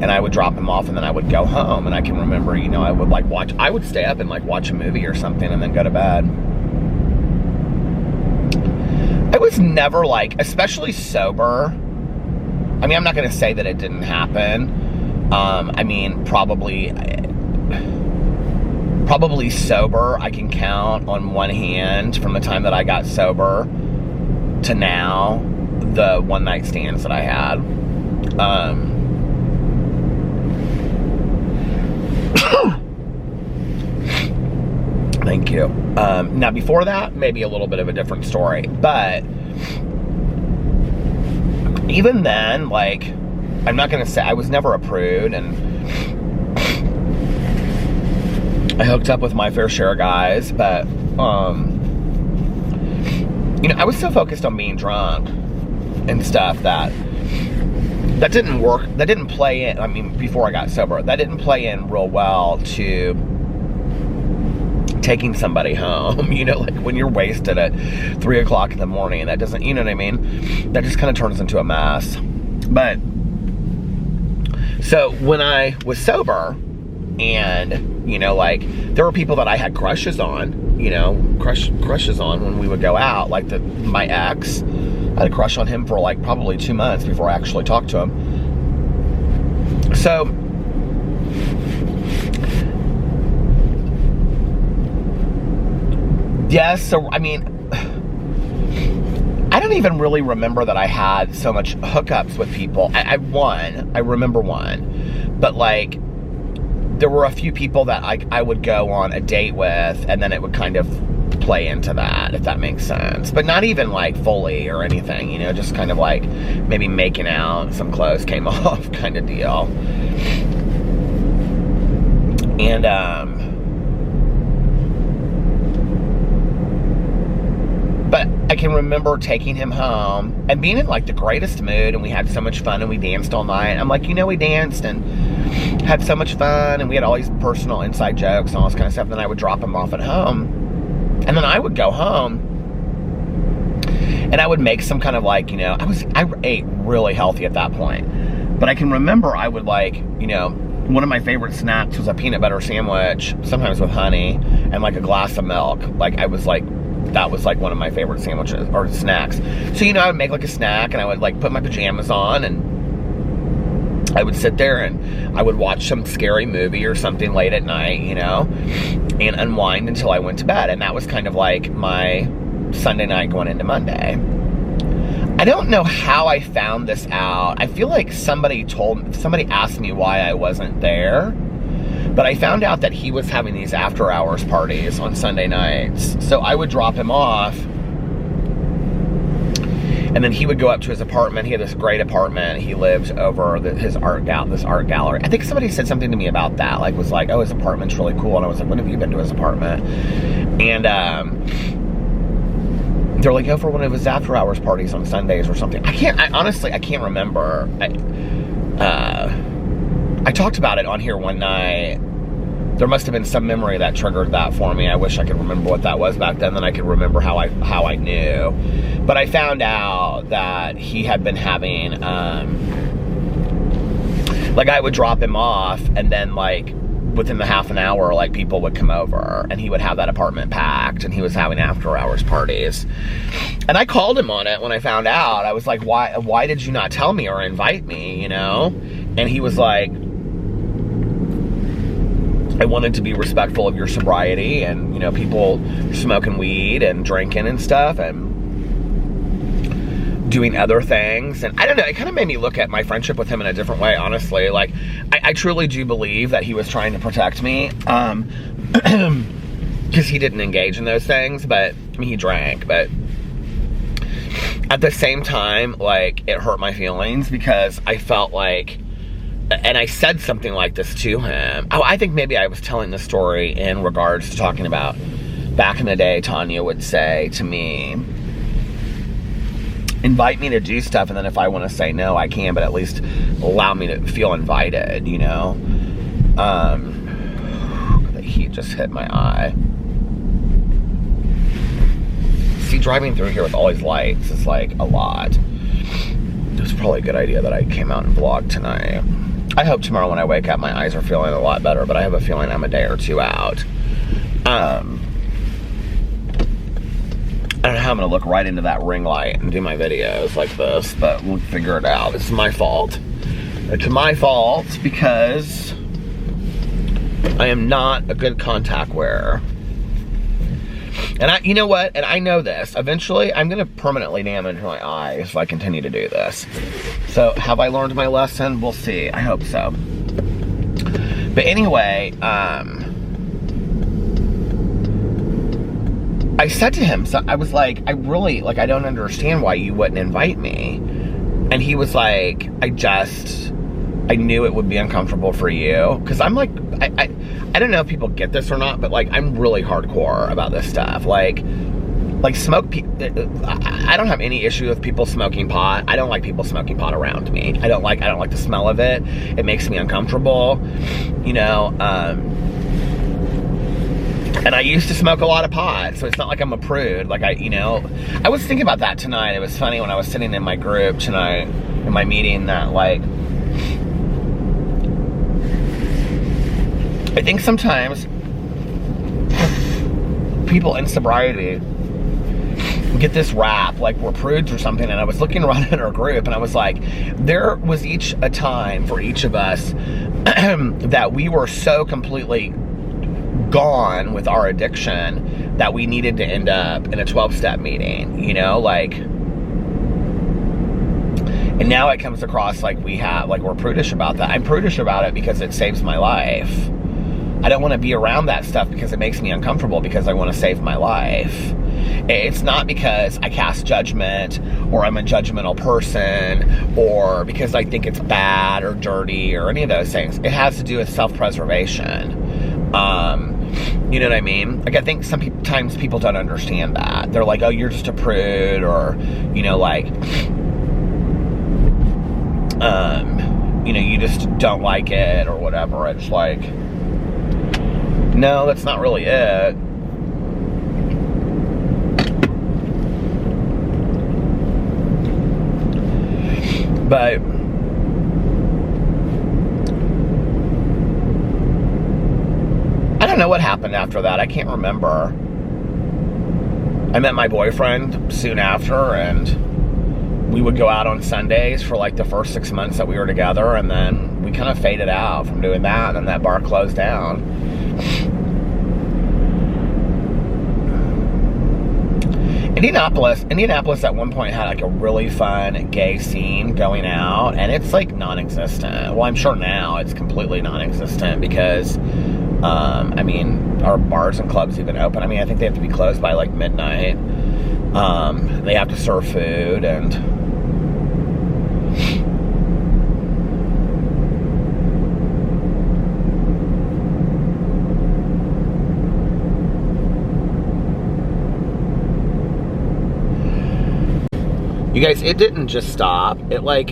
And I would drop him off, and then I would go home. And I can remember, you know, I would like I would stay up and like watch a movie or something and then go to bed. I was never like, especially sober. I mean, I'm not going to say that it didn't happen. I mean, probably sober, I can count on one hand from the time that I got sober to now, the one night stands that I had. Thank you. Now before that, maybe a little bit of a different story, but even then, like, I'm not going to say, I was never a prude, and I hooked up with my fair share of guys, but, you know, I was so focused on being drunk and stuff that didn't work, that didn't play in, I mean, before I got sober, that didn't play in real well to taking somebody home, you know, like when you're wasted at 3 o'clock in the morning, that doesn't, you know what I mean? That just kind of turns into a mess. But, so when I was sober, and, you know, like, there were people that I had crushes on, you know, crushes on when we would go out, like my ex, I had a crush on him for like probably 2 months before I actually talked to him. So, yes, so, I mean, I don't even really remember that I had so much hookups with people. I remember one. But, like, there were a few people that I would go on a date with, and then it would kind of play into that, if that makes sense. But not even, like, fully or anything, you know, just kind of, like, maybe making out, some clothes came off kind of deal. And, but I can remember taking him home and being in, like, the greatest mood, and we had so much fun, and we danced all night. I'm like, you know, we danced and had so much fun, and we had all these personal inside jokes and all this kind of stuff. And then I would drop him off at home, and then I would go home, and I would make some kind of, like, you know, I ate really healthy at that point. But I can remember I would, like, you know, one of my favorite snacks was a peanut butter sandwich, sometimes with honey, and, like, a glass of milk. Like, that was, like, one of my favorite sandwiches, or snacks. So, you know, I would make, like, a snack, and I would, like, put my pajamas on, and I would sit there, and I would watch some scary movie or something late at night, you know, and unwind until I went to bed. And that was kind of like my Sunday night going into Monday. I don't know how I found this out. I feel like somebody asked me why I wasn't there. But I found out that he was having these after hours parties on Sunday nights. So I would drop him off, and then he would go up to his apartment. He had this great apartment. He lived over this art gallery. I think somebody said something to me about that. Like, was like, oh, his apartment's really cool. And I was like, when have you been to his apartment? And they're like, oh, for one of his after hours parties on Sundays or something. I honestly can't remember. I talked about it on here one night. There must have been some memory that triggered that for me. I wish I could remember what that was back then I could remember how I knew. But I found out that he had been having, like, I would drop him off, and then, like, within the half an hour, like, people would come over, and he would have that apartment packed, and he was having after hours parties. And I called him on it when I found out. I was like, why did you not tell me or invite me, you know? And he was like, I wanted to be respectful of your sobriety, and, you know, people smoking weed and drinking and stuff and doing other things. And I don't know, it kind of made me look at my friendship with him in a different way, honestly. Like, I truly do believe that he was trying to protect me, because he didn't engage in those things. But, I mean, he drank, but at the same time, like, it hurt my feelings, because I felt like, and I said something like this to him. Oh, I think maybe I was telling the story in regards to talking about back in the day, Tanya would say to me, invite me to do stuff, and then if I want to say no, I can, but at least allow me to feel invited, you know? The heat just hit my eye. See, driving through here with all these lights is, like, a lot. It was probably a good idea that I came out and vlogged tonight. I hope tomorrow when I wake up, my eyes are feeling a lot better, but I have a feeling I'm a day or two out. I don't know how I'm going to look right into that ring light and do my videos like this, but we'll figure it out. It's my fault. It's my fault because I am not a good contact wearer. And you know what? And I know this. Eventually, I'm going to permanently damage my eyes if I continue to do this. So, have I learned my lesson? We'll see. I hope so. But anyway, I said to him, so I was like, I don't understand why you wouldn't invite me. And he was like, I knew it would be uncomfortable for you. Because I'm like, I don't know if people get this or not, but, like, I'm really hardcore about this stuff. Like I don't have any issue with people smoking pot. I don't like people smoking pot around me. I don't like the smell of it. It makes me uncomfortable, you know. And I used to smoke a lot of pot, so it's not like I'm a prude. Like, I was thinking about that tonight. It was funny when I was sitting in my group tonight, in my meeting, that, like, I think sometimes people in sobriety get this rap, like we're prudes or something. And I was looking around in our group, and I was like, there was each a time for each of us that we were so completely gone with our addiction that we needed to end up in a 12-step meeting, you know, like And now it comes across like we're prudish about that. I'm prudish about it because it saves my life. I don't want to be around that stuff because it makes me uncomfortable, because I want to save my life. It's not because I cast judgment or I'm a judgmental person or because I think it's bad or dirty or any of those things. It has to do with self-preservation. You know what I mean? Like, I think sometimes people don't understand that. They're like, oh, you're just a prude, or, you know, like, you know, you just don't like it or whatever. It's like, no, that's not really it. But I don't know what happened after that. I can't remember. I met my boyfriend soon after, and we would go out on Sundays for like the first 6 months that we were together, and then we kind of faded out from doing that, and then that bar closed down. Indianapolis at one point had like a really fun gay scene going out, and it's like non-existent. Well, I'm sure now it's completely non-existent because, I mean, are bars and clubs even open? I mean, I think they have to be closed by like midnight. They have to serve food, and you guys, it didn't just stop. It like,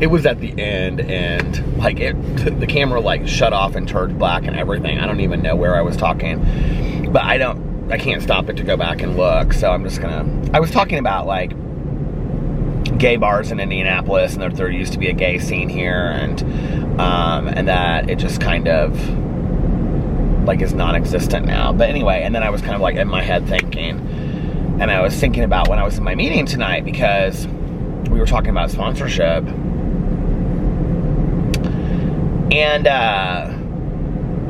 it was at the end, and like the camera like shut off and turned black and everything. I don't even know where I was talking, but I can't stop it to go back and look. So I'm just I was talking about like gay bars in Indianapolis, and there used to be a gay scene here, and that it just kind of like is non-existent now. But anyway, and then I was kind of like in my head thinking, and I was thinking about when I was in my meeting tonight, because we were talking about sponsorship. And,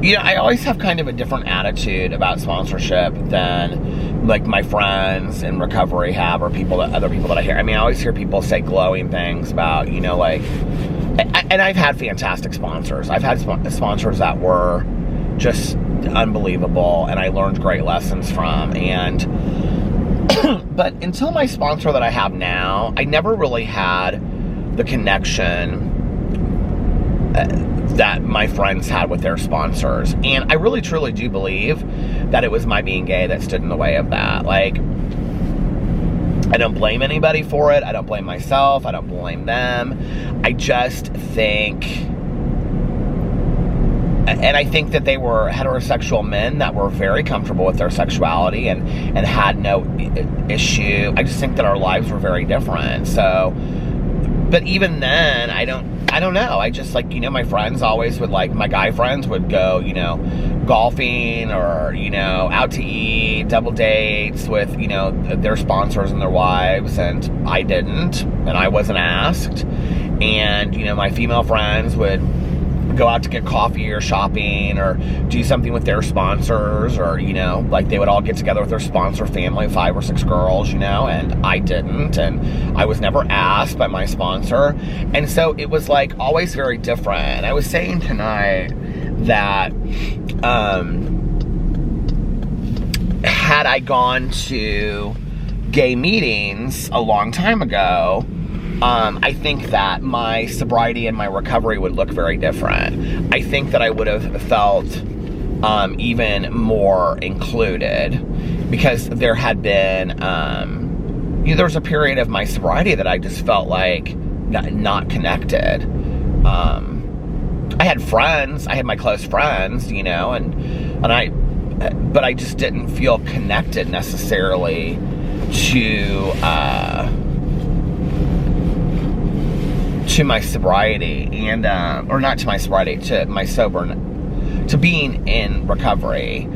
you know, I always have kind of a different attitude about sponsorship than like my friends in recovery have, or other people that I hear. I mean, I always hear people say glowing things about, you know, like, and I've had fantastic sponsors. I've had sponsors that were just unbelievable, and I learned great lessons from. And but until my sponsor that I have now, I never really had the connection that my friends had with their sponsors. And I really truly do believe that it was my being gay that stood in the way of that. Like, I don't blame anybody for it. I don't blame myself. I don't blame them. I just think, and I think that they were heterosexual men that were very comfortable with their sexuality and had no issue. I just think that our lives were very different. So, but even then, I don't know. I just, like, you know, my friends always would, like, my guy friends would go, you know, golfing or, you know, out to eat, double dates with, you know, their sponsors and their wives, and I didn't, and I wasn't asked. And, you know, my female friends would go out to get coffee or shopping or do something with their sponsors, or, you know, like they would all get together with their sponsor family, 5 or 6 girls, you know, and I didn't, and I was never asked by my sponsor. And so it was like always very different. And I was saying tonight that had I gone to gay meetings a long time ago, I think that my sobriety and my recovery would look very different. I think that I would have felt even more included, because there had been, you know, there was a period of my sobriety that I just felt like not connected. I had friends, I had my close friends, you know, but I just didn't feel connected necessarily to my sobriety, and or not to my sobriety, to my to being in recovery.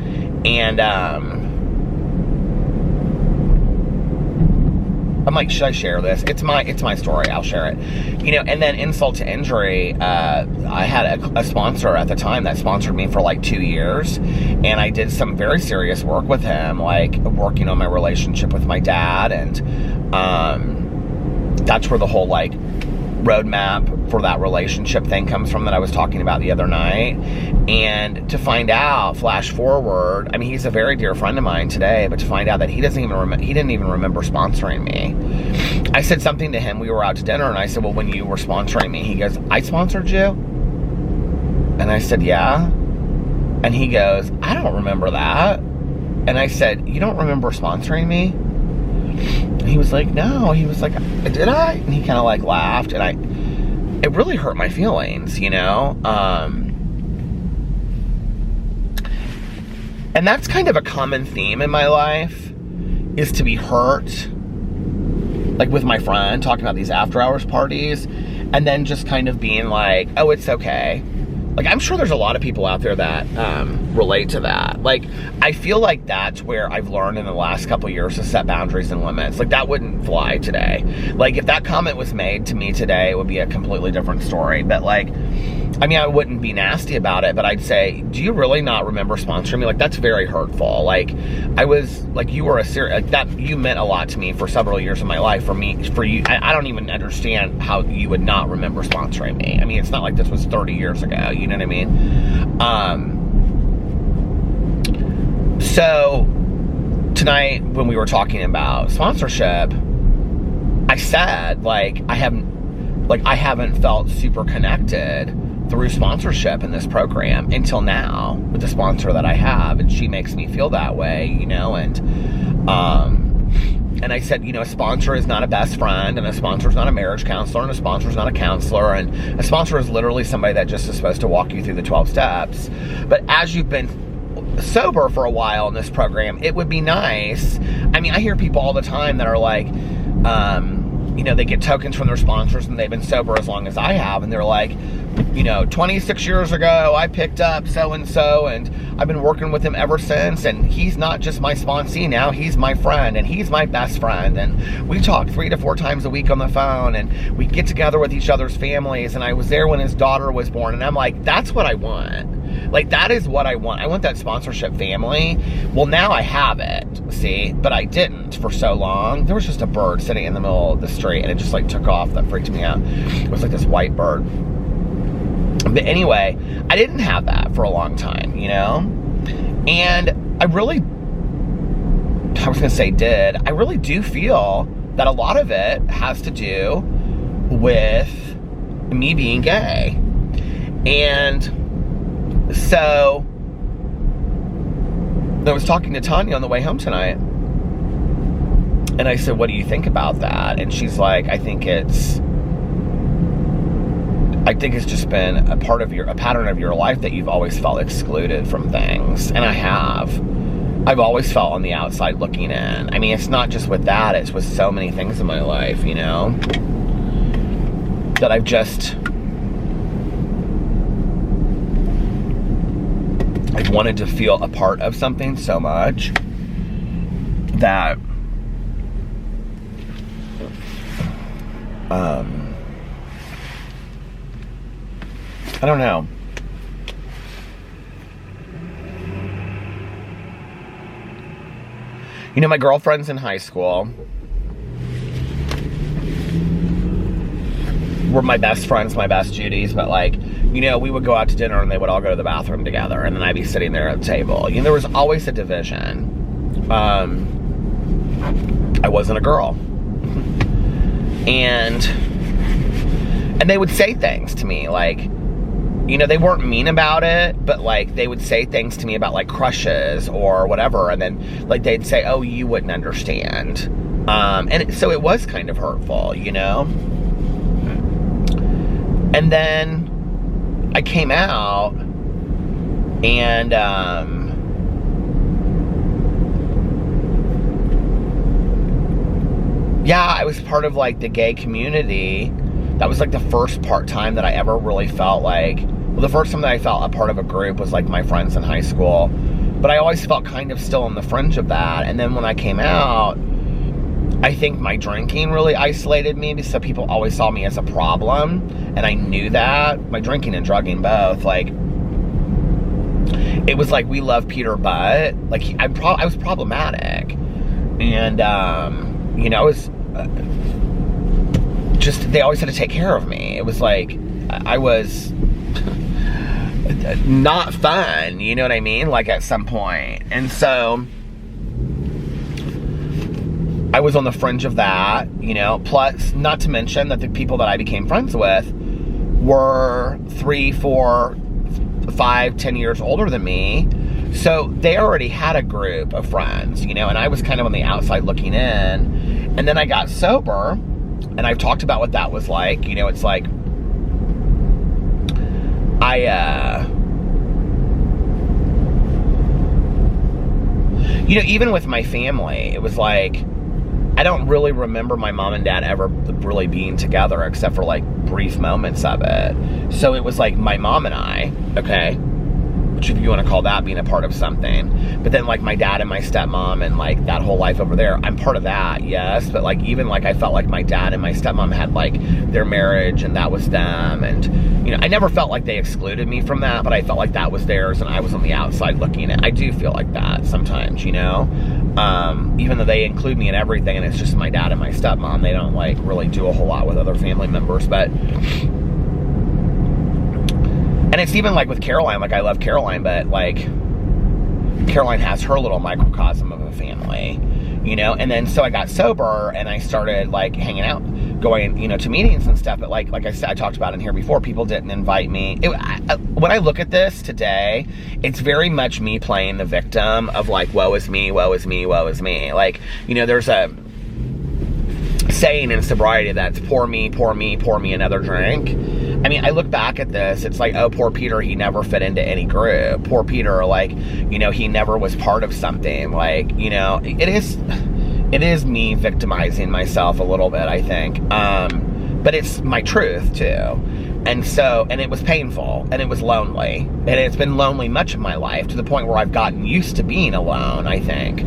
And I'm like, should I share this? It's my story. I'll share it. You know, and then insult to injury, I had a sponsor at the time that sponsored me for like 2 years, and I did some very serious work with him, like working on my relationship with my dad, and that's where the whole like roadmap for that relationship thing comes from that I was talking about the other night. And to find out, flash forward, I mean, he's a very dear friend of mine today, but to find out that he didn't even remember sponsoring me. I said something to him, we were out to dinner, and I said, well, when you were sponsoring me, he goes, I sponsored you? And I said, yeah. And he goes, I don't remember that. And I said, you don't remember sponsoring me? And he was like, no. He was like, did I? And he kind of like laughed, and it really hurt my feelings, you know? And that's kind of a common theme in my life, is to be hurt, like with my friend, talking about these after hours parties, and then just kind of being like, oh, it's okay. Like, I'm sure there's a lot of people out there that relate to that. Like, I feel like that's where I've learned in the last couple of years to set boundaries and limits. Like, that wouldn't fly today. Like, if that comment was made to me today, it would be a completely different story. But, like, I mean, I wouldn't be nasty about it, but I'd say, do you really not remember sponsoring me? Like, that's very hurtful. Like, I was, like, you were like, that, you meant a lot to me for several years of my life. For you, I don't even understand how you would not remember sponsoring me. I mean, it's not like this was 30 years ago, you know what I mean? So, tonight, when we were talking about sponsorship, I said, like, I haven't felt super connected through sponsorship in this program until now with the sponsor that I have, and she makes me feel that way, you know. And I said, you know, a sponsor is not a best friend, and a sponsor is not a marriage counselor, and a sponsor is not a counselor, and a sponsor is literally somebody that just is supposed to walk you through the 12 steps. But as you've been sober for a while in this program, it would be nice. I mean, I hear people all the time that are like, you know, they get tokens from their sponsors and they've been sober as long as I have, and they're like, you know, 26 years ago, I picked up so-and-so, and I've been working with him ever since, and he's not just my sponsee now, he's my friend, and he's my best friend, and we talk 3 to 4 times a week on the phone, and we get together with each other's families, and I was there when his daughter was born, and I'm like, that's what I want. Like, that is what I want. I want that sponsorship family. Well, now I have it, see, but I didn't for so long. There was just a bird sitting in the middle of the street, and it just, like, took off. That freaked me out. It was like this white bird. But anyway, I didn't have that for a long time, you know? And I really do feel that a lot of it has to do with me being gay. And so I was talking to Tanya on the way home tonight, and I said, what do you think about that? And she's like, I think it's just been a pattern of your life that you've always felt excluded from things. And I have. I've always felt on the outside looking in. I mean, it's not just with that, it's with so many things in my life, you know, that I've wanted to feel a part of something so much that I don't know. You know, my girlfriends in high school were my best friends, my best Judies, but like, you know, we would go out to dinner and they would all go to the bathroom together, and then I'd be sitting there at the table. You know, there was always a division. I wasn't a girl. And they would say things to me, like, you know, they weren't mean about it, but like, they would say things to me about like crushes or whatever, and then like, they'd say, oh, you wouldn't understand. So it was kind of hurtful, you know? And then I came out, and yeah, I was part of like the gay community. That was like the first time that I ever really felt like, well, the first time that I felt a part of a group was like my friends in high school. But I always felt kind of still on the fringe of that. And then when I came out, I think my drinking really isolated me, because people always saw me as a problem, and I knew that. My drinking and drugging both, like, it was like we love Peter Butt. Like, I was problematic, and you know, they always had to take care of me. It was like, I was not fun, you know what I mean? Like at some point. And so I was on the fringe of that, you know, plus not to mention that the people that I became friends with were 3, 4, 5, 10 years older than me. So they already had a group of friends, you know, and I was kind of on the outside looking in. And then I got sober, and I've talked about what that was like. You know, it's like, you know, even with my family, it was like, I don't really remember my mom and dad ever really being together except for like brief moments of it. So it was like my mom and I, okay, which if you want to call that being a part of something. But then like my dad and my stepmom and like that whole life over there, I'm part of that, yes. But like even like I felt like my dad and my stepmom had like their marriage and that was them. And, you know, I never felt like they excluded me from that, but I felt like that was theirs and I was on the outside looking at it. I do feel like that sometimes, you know. Even though they include me in everything and it's just my dad and my stepmom, they don't like really do a whole lot with other family members. But and it's even like with Caroline, like I love Caroline, but like Caroline has her little microcosm of a family, you know. And then so I got sober and I started like hanging out, going, you know, to meetings and stuff. But like I said, I talked about in here before, people didn't invite me. When I look at this today, it's very much me playing the victim of like, woe is me, woe is me, woe is me. Like, you know, there's a saying in sobriety that's pour me another drink. I mean, I look back at this, it's like, oh, poor Peter, he never fit into any group. Poor Peter, like, you know, he never was part of something. Like, you know, it is me victimizing myself a little bit, I think. But it's my truth, too. And so, and it was painful, and it was lonely. And it's been lonely much of my life, to the point where I've gotten used to being alone, I think.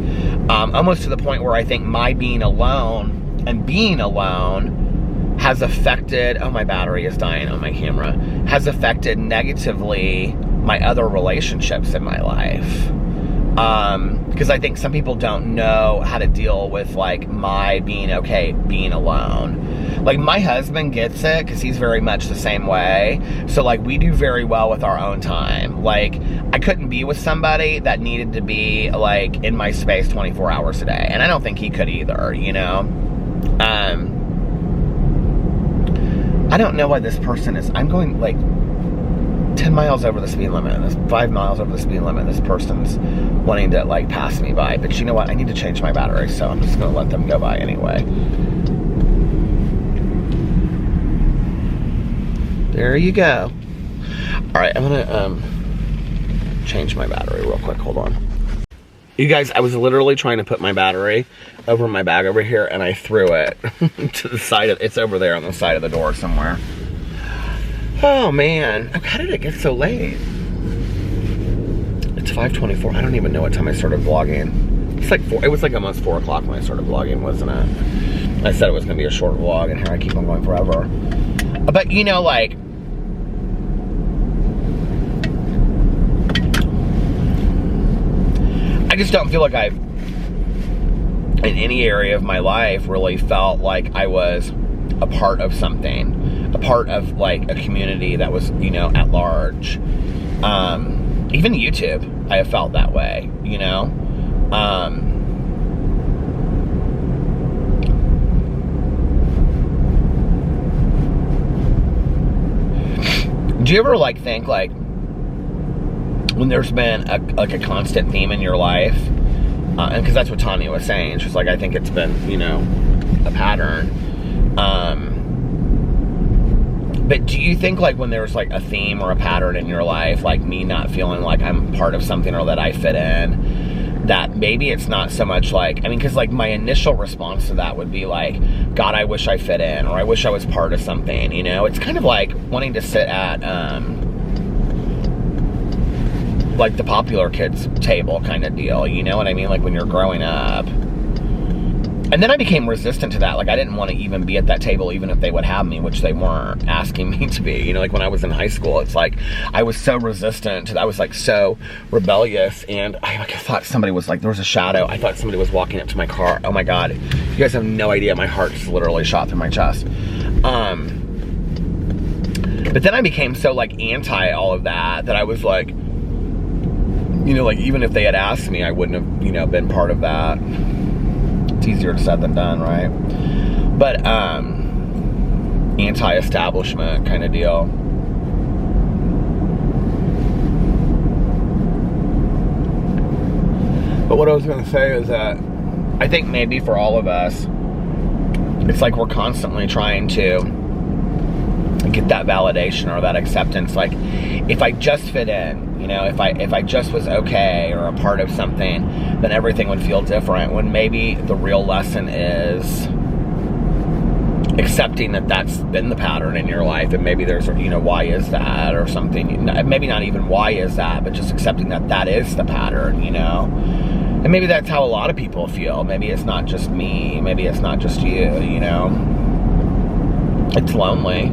Almost to the point where I think my being alone and being alone has affected, oh, my battery is dying on my camera, has affected negatively my other relationships in my life. Because I think some people don't know how to deal with, like, my being okay, being alone. Like, my husband gets it, because he's very much the same way. So, like, we do very well with our own time. Like, I couldn't be with somebody that needed to be, like, in my space 24 hours a day. And I don't think he could either, you know? I don't know why this person is, I'm going, like, 10 miles over the speed limit, and this 5 miles over the speed limit, this person's wanting to, like, pass me by. But you know what? I need to change my battery, so I'm just going to let them go by anyway. There you go. All right, I'm going to change my battery real quick. Hold on. You guys, I was literally trying to put my battery over my bag over here, and I threw it to the side of, it's over there on the side of the door somewhere. Oh, man. How did it get so late? It's 5:24. I don't even know what time I started vlogging. It's like it was like almost 4 o'clock when I started vlogging, wasn't it? I said it was going to be a short vlog, and here I keep on going forever. But, you know, like, I just don't feel like I've, in any area of my life, really felt like I was a part of something, a part of like a community that was, you know, at large. Even YouTube, I have felt that way, you know. Do you ever like think like, when there's been a constant theme in your life, and because that's what Tanya was saying, she's like, I think it's been, you know, a pattern. But do you think like when there's like a theme or a pattern in your life, like me not feeling like I'm part of something or that I fit in, that maybe it's not so much like, I mean, because like my initial response to that would be like, God, I wish I fit in, or I wish I was part of something, you know? It's kind of like wanting to sit at, like the popular kids table kind of deal, you know what I mean? Like when you're growing up. And then I became resistant to that. Like I didn't want to even be at that table, even if they would have me, which they weren't asking me to be. You know, like when I was in high school, it's like I was so resistant to that. I was like so rebellious, and I thought somebody was like, there was a shadow. I thought somebody was walking up to my car. Oh my God, you guys have no idea. My heart just literally shot through my chest. But then I became so like anti all of that I was like, you know, like even if they had asked me, I wouldn't have, you know, been part of that. It's easier said than done, right? But anti-establishment kind of deal. But what I was going to say is that I think maybe for all of us, it's like we're constantly trying to get that validation or that acceptance. Like, if I just fit in, you know, if I just was okay or a part of something, then everything would feel different. When maybe the real lesson is accepting that that's been the pattern in your life, and maybe there's, you know, why is that or something. Maybe not even why is that, but just accepting that that is the pattern, you know. And maybe that's how a lot of people feel. Maybe it's not just me. Maybe it's not just you, you know. It's lonely.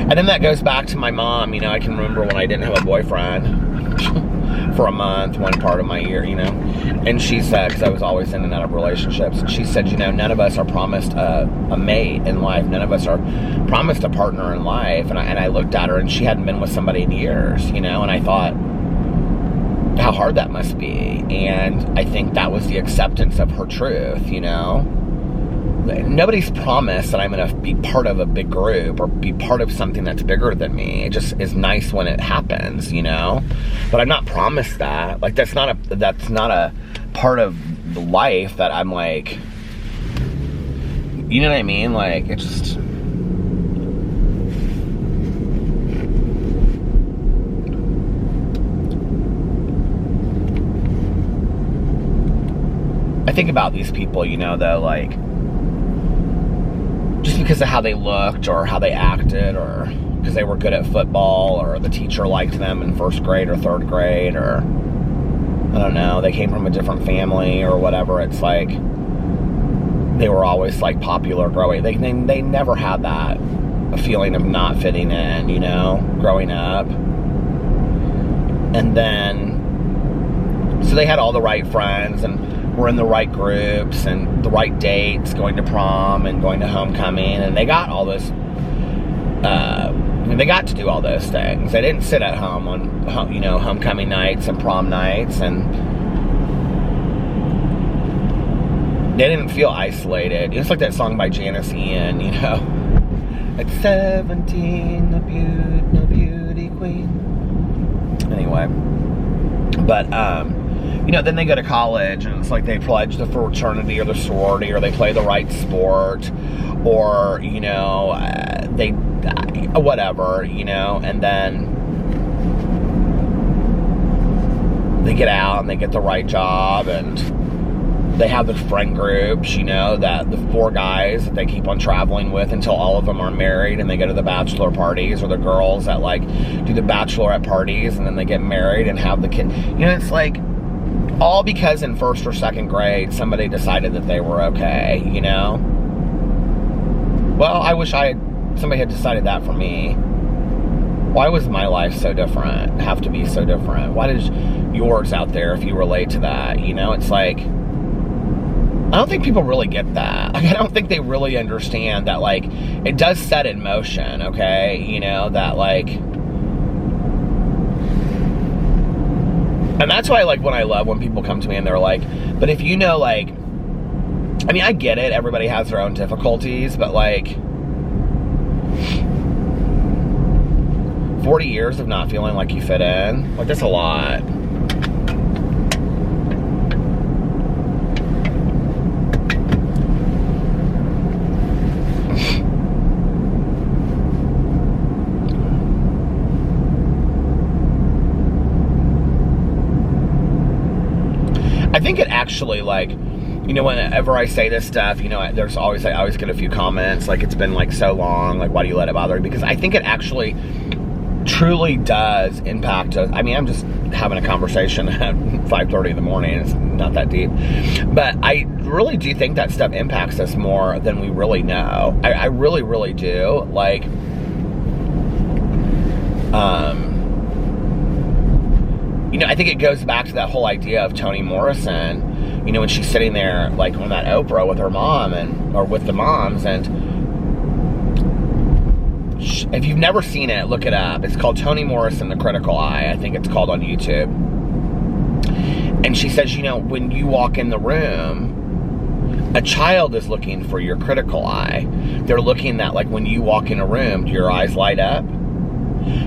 And then that goes back to my mom. You know, I can remember when I didn't have a boyfriend for a month, one part of my year, you know. And she said, because I was always in and out of relationships, and she said, you know, none of us are promised a mate in life. None of us are promised a partner in life. And I looked at her, and she hadn't been with somebody in years, you know. And I thought, how hard that must be. And I think that was the acceptance of her truth, you know. Nobody's promised that I'm going to be part of a big group or be part of something that's bigger than me. It just is nice when it happens, you know. But I'm not promised that. Like, that's not a part of the life that I'm like, you know what I mean? Like, it just, I think about these people, you know, though, like, just because of how they looked or how they acted, or because they were good at football, or the teacher liked them in first grade or third grade, or I don't know, they came from a different family or whatever. It's like they were always like popular growing. They never had that a feeling of not fitting in, you know, growing up. And then so they had all the right friends and were in the right groups and the right dates, going to prom and going to homecoming, and they got all this, they got to do all those things. They didn't sit at home on, you know, homecoming nights and prom nights, and they didn't feel isolated. It's like that song by Janice Ian, you know, at 17, the beauty queen. Anyway, but, you know, then they go to college, and it's like they pledge the fraternity or the sorority, or they play the right sport, or, you know, they, whatever, you know, and then they get out and they get the right job, and they have the friend groups, you know, that the 4 guys that they keep on traveling with until all of them are married, and they go to the bachelor parties, or the girls that like do the bachelorette parties, and then they get married and have the kid. You know, it's like, all because in first or second grade, somebody decided that they were okay, you know? Well, I wish somebody had decided that for me. Why was my life so different? Have to be so different? Why does yours out there, if you relate to that, you know? It's like, I don't think people really get that. Like, I don't think they really understand that, like, it does set in motion, okay? You know, that, like, and that's why, like, when I love when people come to me and they're like, but if you know, like, I mean, I get it, everybody has their own difficulties, but, like, 40 years of not feeling like you fit in, like, that's a lot. I think it actually, like, you know, whenever I say this stuff, you know, I always get a few comments, like, it's been, like, so long, like, why do you let it bother you? Because I think it actually truly does impact us. I mean, I'm just having a conversation at 5:30 in the morning. It's not that deep. But I really do think that stuff impacts us more than we really know. I really, really do. Like, you know, I think it goes back to that whole idea of Toni Morrison you know, when she's sitting there, like, on that Oprah with her mom, or with the moms, and if you've never seen it, look it up. It's called Toni Morrison, The Critical Eye. I think it's called on YouTube. And she says, you know, when you walk in the room, a child is looking for your critical eye. They're looking at, like, when you walk in a room, do your eyes light up?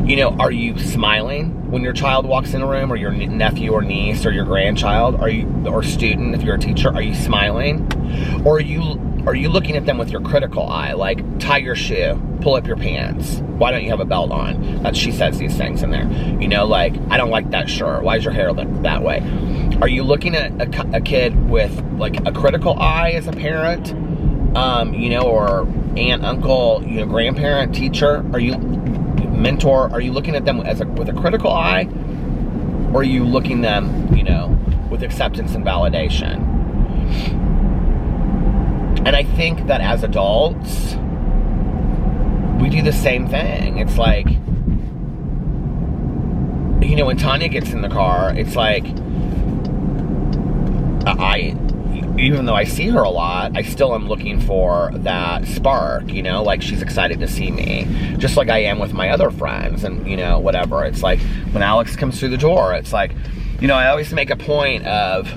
You know, are you smiling when your child walks in a room, or your nephew or niece or your grandchild, or student, if you're a teacher, are you smiling? Or are you looking at them with your critical eye, like, tie your shoe, pull up your pants, why don't you have a belt on? She says these things in there. You know, like, I don't like that shirt, why is your hair that way? Are you looking at a kid with, like, a critical eye as a parent, you know, or aunt, uncle, you know, grandparent, teacher? Are you mentor? Are you looking at them with a critical eye, or are you looking at them, you know, with acceptance and validation? And I think that as adults, we do the same thing. It's like, you know, when Tanya gets in the car, it's like, even though I see her a lot, I still am looking for that spark, you know, like, she's excited to see me, just like I am with my other friends, and, you know, whatever. It's like, when Alex comes through the door, it's like, you know, I always make a point of,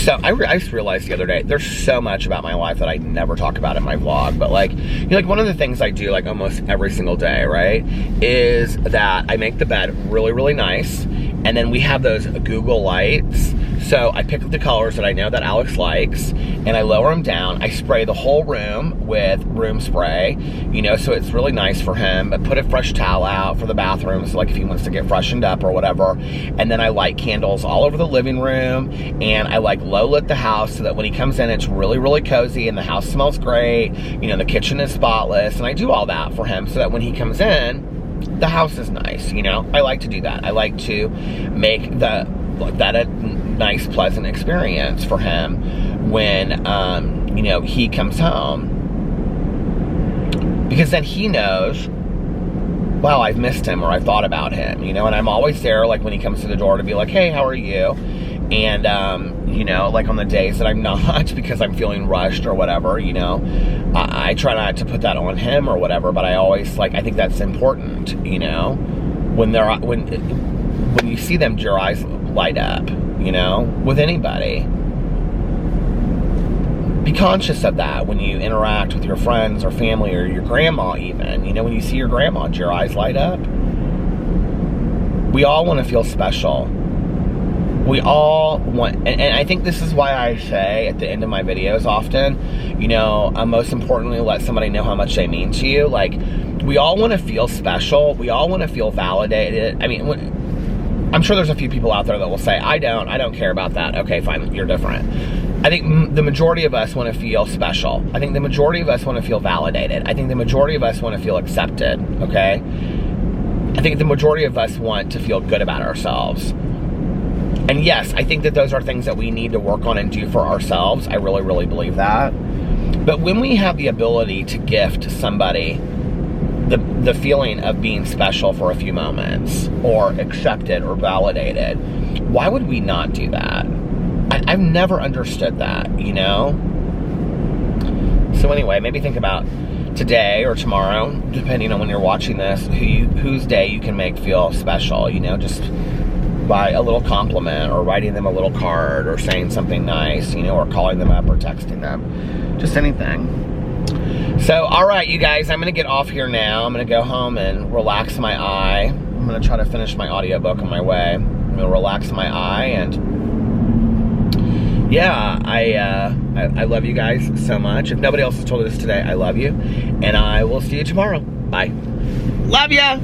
I just realized the other day, there's so much about my life that I never talk about in my vlog, but, like, you know, like, one of the things I do, like, almost every single day, right, is that I make the bed really, really nice, and then we have those Google lights, so I pick the colors that I know that Alex likes, and I lower them down. I spray the whole room with room spray, you know, so it's really nice for him. I put a fresh towel out for the bathroom, so, like, if he wants to get freshened up or whatever, and then I light candles all over the living room, and I, like, low lit the house so that when he comes in, it's really, really cozy, and the house smells great, you know, the kitchen is spotless, and I do all that for him so that when he comes in, the house is nice, you know. I like to do that. I like to make that a nice, pleasant experience for him when, you know, he comes home. Because then he knows, wow, I've missed him, or I've thought about him, you know, and I'm always there, like, when he comes to the door to be like, hey, how are you? And, you know, like, on the days that I'm not, because I'm feeling rushed or whatever, you know, I try not to put that on him or whatever, but I always, like, I think that's important, you know, when you see them, your eyes light up, you know, with anybody. Be conscious of that when you interact with your friends or family or your grandma even, you know, when you see your grandma, do your eyes light up? We all want to feel special. We all want, and I think this is why I say at the end of my videos often, you know, most importantly, let somebody know how much they mean to you. Like, we all want to feel special. We all want to feel validated. I mean, I'm sure there's a few people out there that will say, I don't care about that. Okay, fine, you're different. I think the majority of us want to feel special. I think the majority of us want to feel validated. I think the majority of us want to feel accepted, okay? I think the majority of us want to feel good about ourselves. And yes, I think that those are things that we need to work on and do for ourselves. I really, really believe that. But when we have the ability to gift somebody the feeling of being special for a few moments, or accepted or validated, why would we not do that? I've never understood that, you know? So anyway, maybe think about today or tomorrow, depending on when you're watching this, whose day you can make feel special, you know, just by a little compliment, or writing them a little card, or saying something nice, you know, or calling them up or texting them, just anything. So, all right, you guys, I'm going to get off here now. I'm going to go home and relax my eye. I'm going to try to finish my audiobook on my way. I'm going to relax my eye, and yeah, I love you guys so much. If nobody else has told you this today, I love you, and I will see you tomorrow. Bye. Love ya!